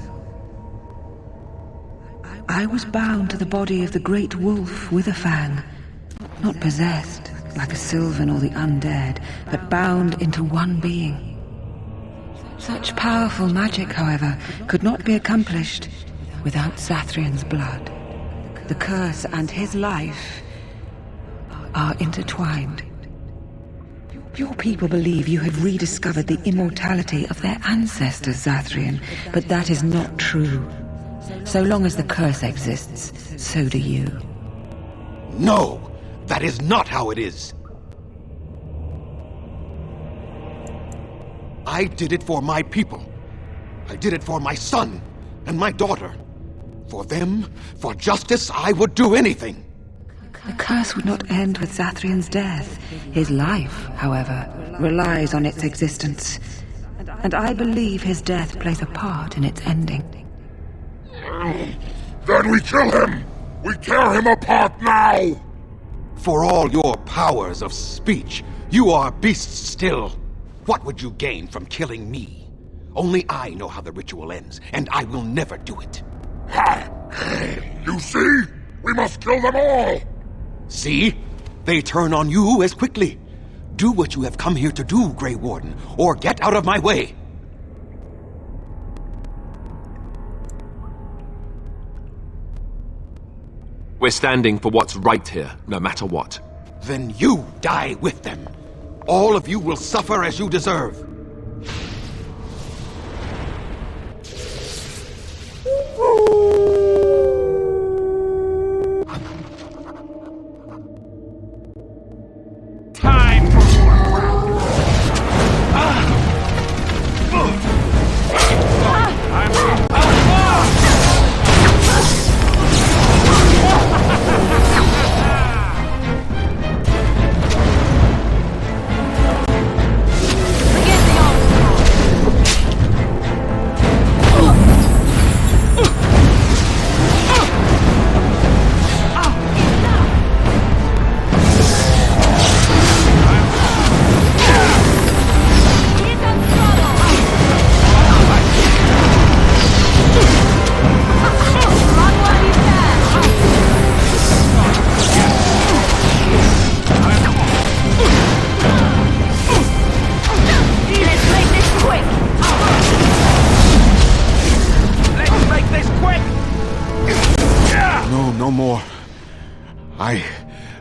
I was bound to the body of the great wolf Witherfang, not possessed like a Sylvan or the undead, but bound into one being. Such powerful magic, however, could not be accomplished without Zathrian's blood. The curse and his life are intertwined. Your people believe you have rediscovered the immortality of their ancestors, Zathrian, but that is not true. So long as the curse exists, so do you.
No! That is not how it is! I did it for my people. I did it for my son and my daughter. For them, for justice, I would do anything.
The curse would not end with Zathrian's death. His life, however, relies on its existence. And I believe his death plays a part in its ending.
Then we kill him! We tear him apart now!
For all your powers of speech, you are beasts still. What would you gain from killing me? Only I know how the ritual ends, and I will never do it.
You see? We must kill them all!
See? They turn on you as quickly. Do what you have come here to do, Grey Warden, or get out of my way.
We're standing for what's right here, no matter what.
Then you die with them. All of you will suffer as you deserve.
Time for more.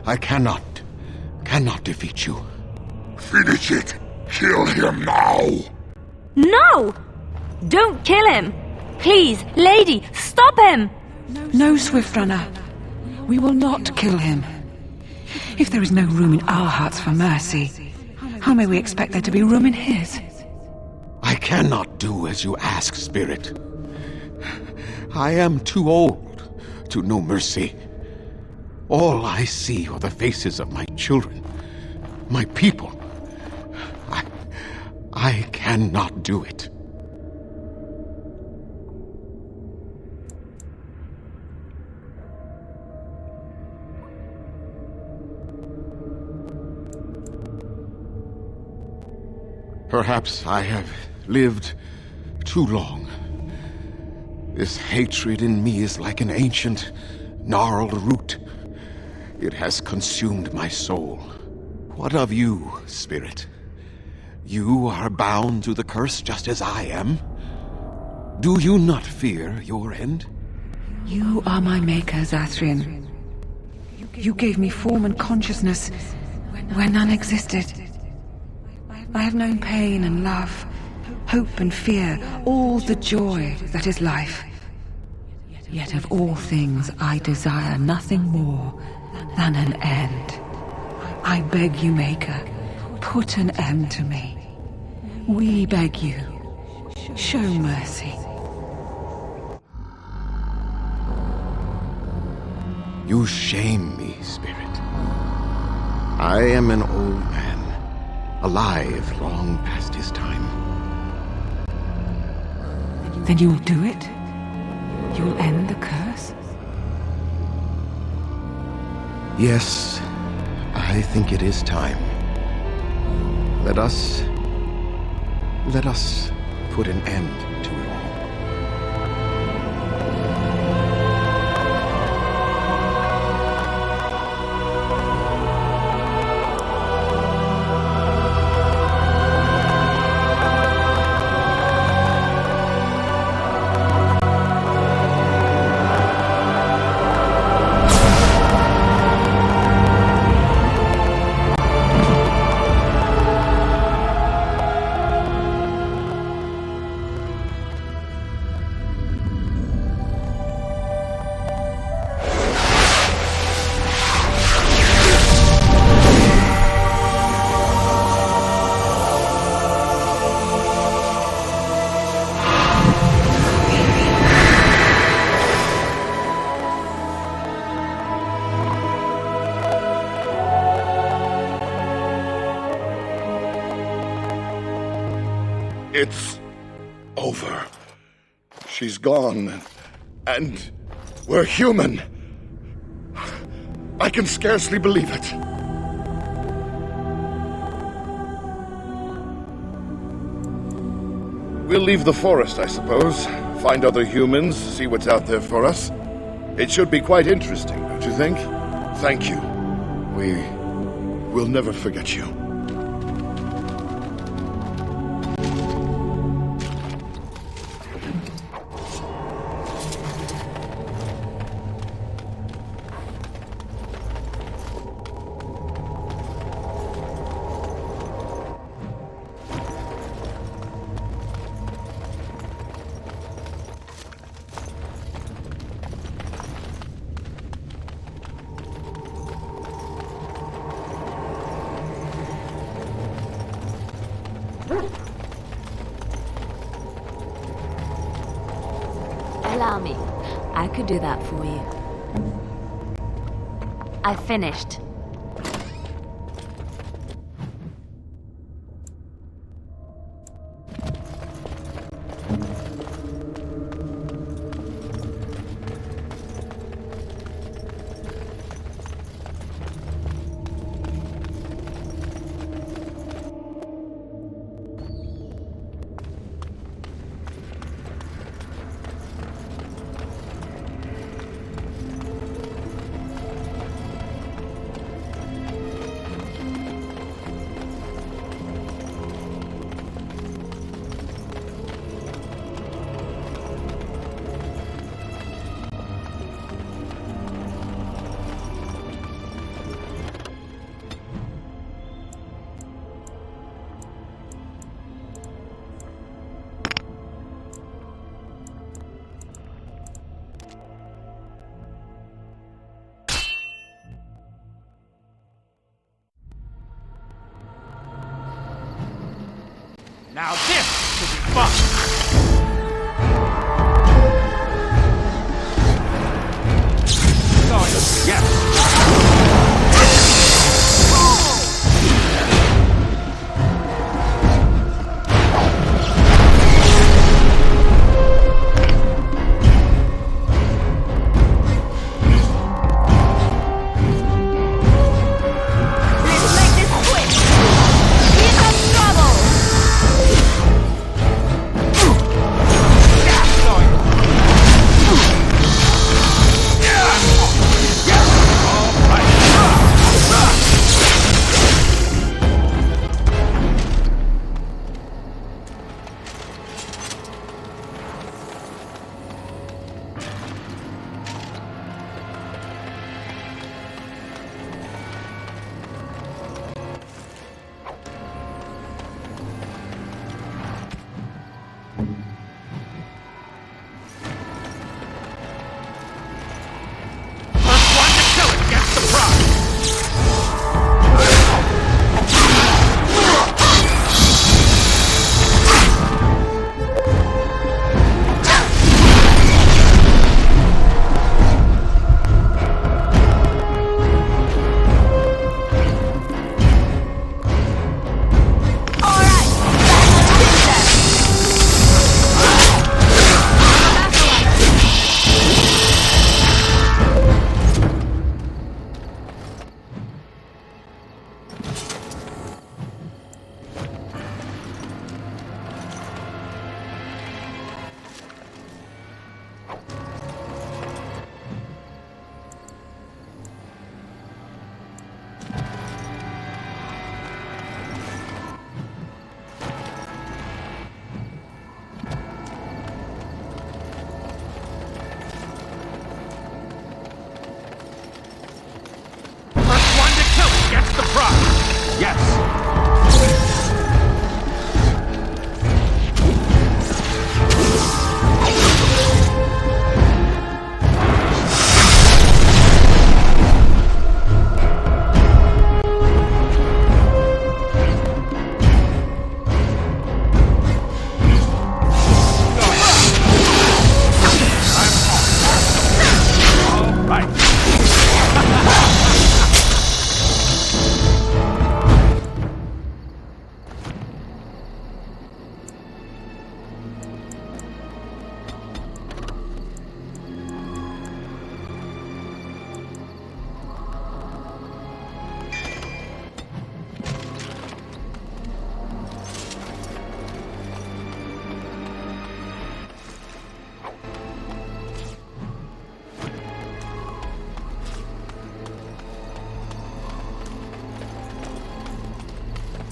I cannot defeat you.
Finish it! Kill him now!
No! Don't kill him! Please, lady, stop him!
No, Swiftrunner. We will not kill him. If there is no room in our hearts for mercy, how may we expect there to be room in his?
I cannot do as you ask, Spirit. I am too old to know mercy. All I see are the faces of my children, my people. I cannot do it. Perhaps I have lived too long. This hatred in me is like an ancient, gnarled root. It has consumed my soul. What of you, Spirit? You are bound to the curse just as I am. Do you not fear your end?
You are my maker, Zathrian. You gave me form and consciousness where none existed. I have known pain and love, hope and fear, all the joy that is life. Yet of all things I desire nothing more than an end. I beg you, Maker, put an end to me. We beg you, show mercy.
You shame me, Spirit. I am an old man, alive long past his time.
Then you will do it? You will end the curse?
Yes, I think it is time. Let us put an end to it all.
It's over. She's gone. And we're human. I can scarcely believe it. We'll leave the forest, I suppose. Find other humans, see what's out there for us. It should be quite interesting, don't you think? Thank you. We'll never forget you.
Allow me. I could do that for you. I finished.
Now this should be fun! Yes!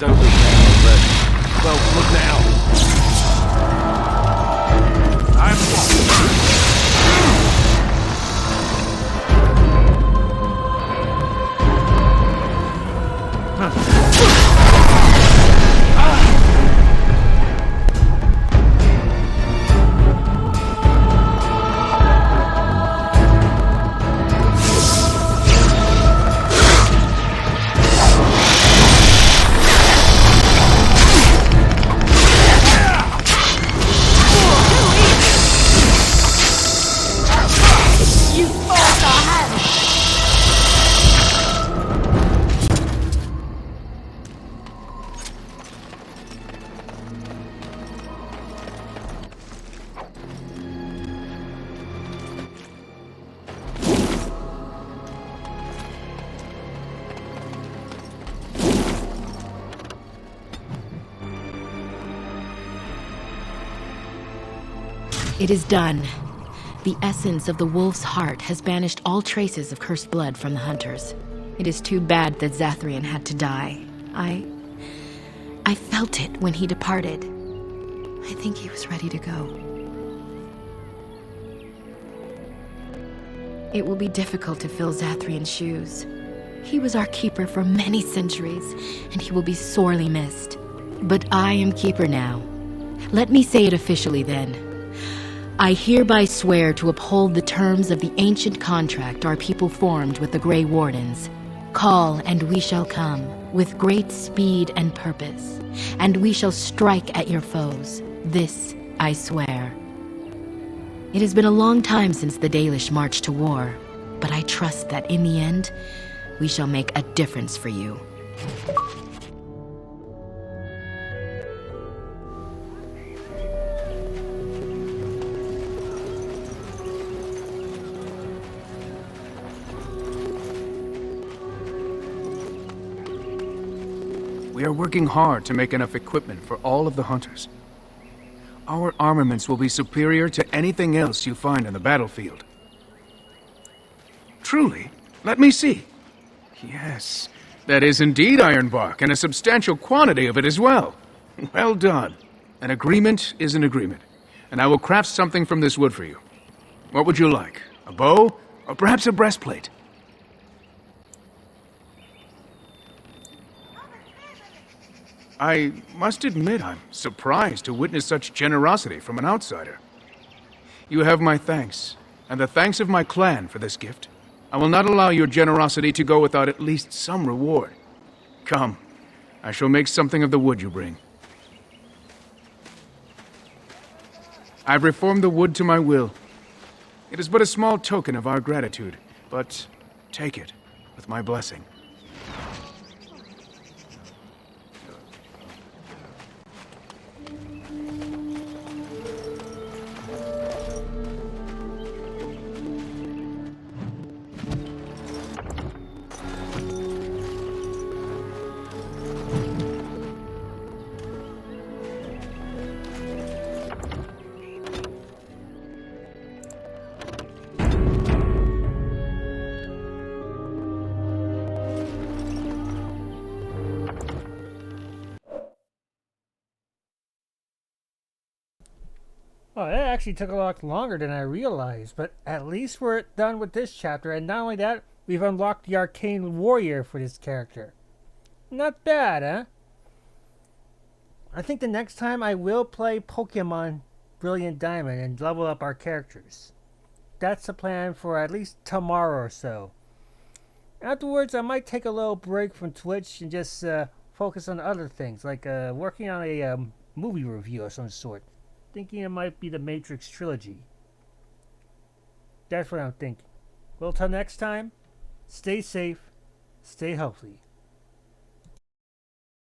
Don't look now, but... Well, look now.
It is done. The essence of the wolf's heart has banished all traces of cursed blood from the hunters. It is too bad that Zathrian had to die. I felt it when he departed. I think he was ready to go. It will be difficult to fill Zathrian's shoes. He was our keeper for many centuries, and he will be sorely missed. But I am keeper now. Let me say it officially then. I hereby swear to uphold the terms of the ancient contract our people formed with the Grey Wardens. Call and we shall come.
with great speed and purpose, and we shall strike at your foes. This I swear. It has been a long time since the Dalish marched to war, but I trust that in the end, we shall make a difference for you.
We are working hard to make enough equipment for all of the hunters. Our armaments will be superior to anything else you find on the battlefield. Truly? Let me see. Yes, that is indeed ironbark, and a substantial quantity of it as well. Well done. An agreement is an agreement, and I will craft something from this wood for you. What would you like? A bow? Or perhaps a breastplate? I must admit I'm surprised to witness such generosity from an outsider. You have my thanks, and the thanks of my clan for this gift. I will not allow your generosity to go without at least some reward. Come, I shall make something of the wood you bring. I've reformed the wood to my will. It is but a small token of our gratitude, but take it with my blessing.
Oh, that actually took a lot longer than I realized, but at least we're done with this chapter, and not only that, we've unlocked the Arcane Warrior for this character. Not bad, huh? I think the next time I will play Pokemon Brilliant Diamond and level up our characters. That's the plan for at least tomorrow or so. Afterwards, I might take a little break from Twitch and just focus on other things, like working on a movie review of some sort. Thinking it might be the Matrix trilogy. That's what I'm thinking. Well, till next time, stay safe, stay healthy.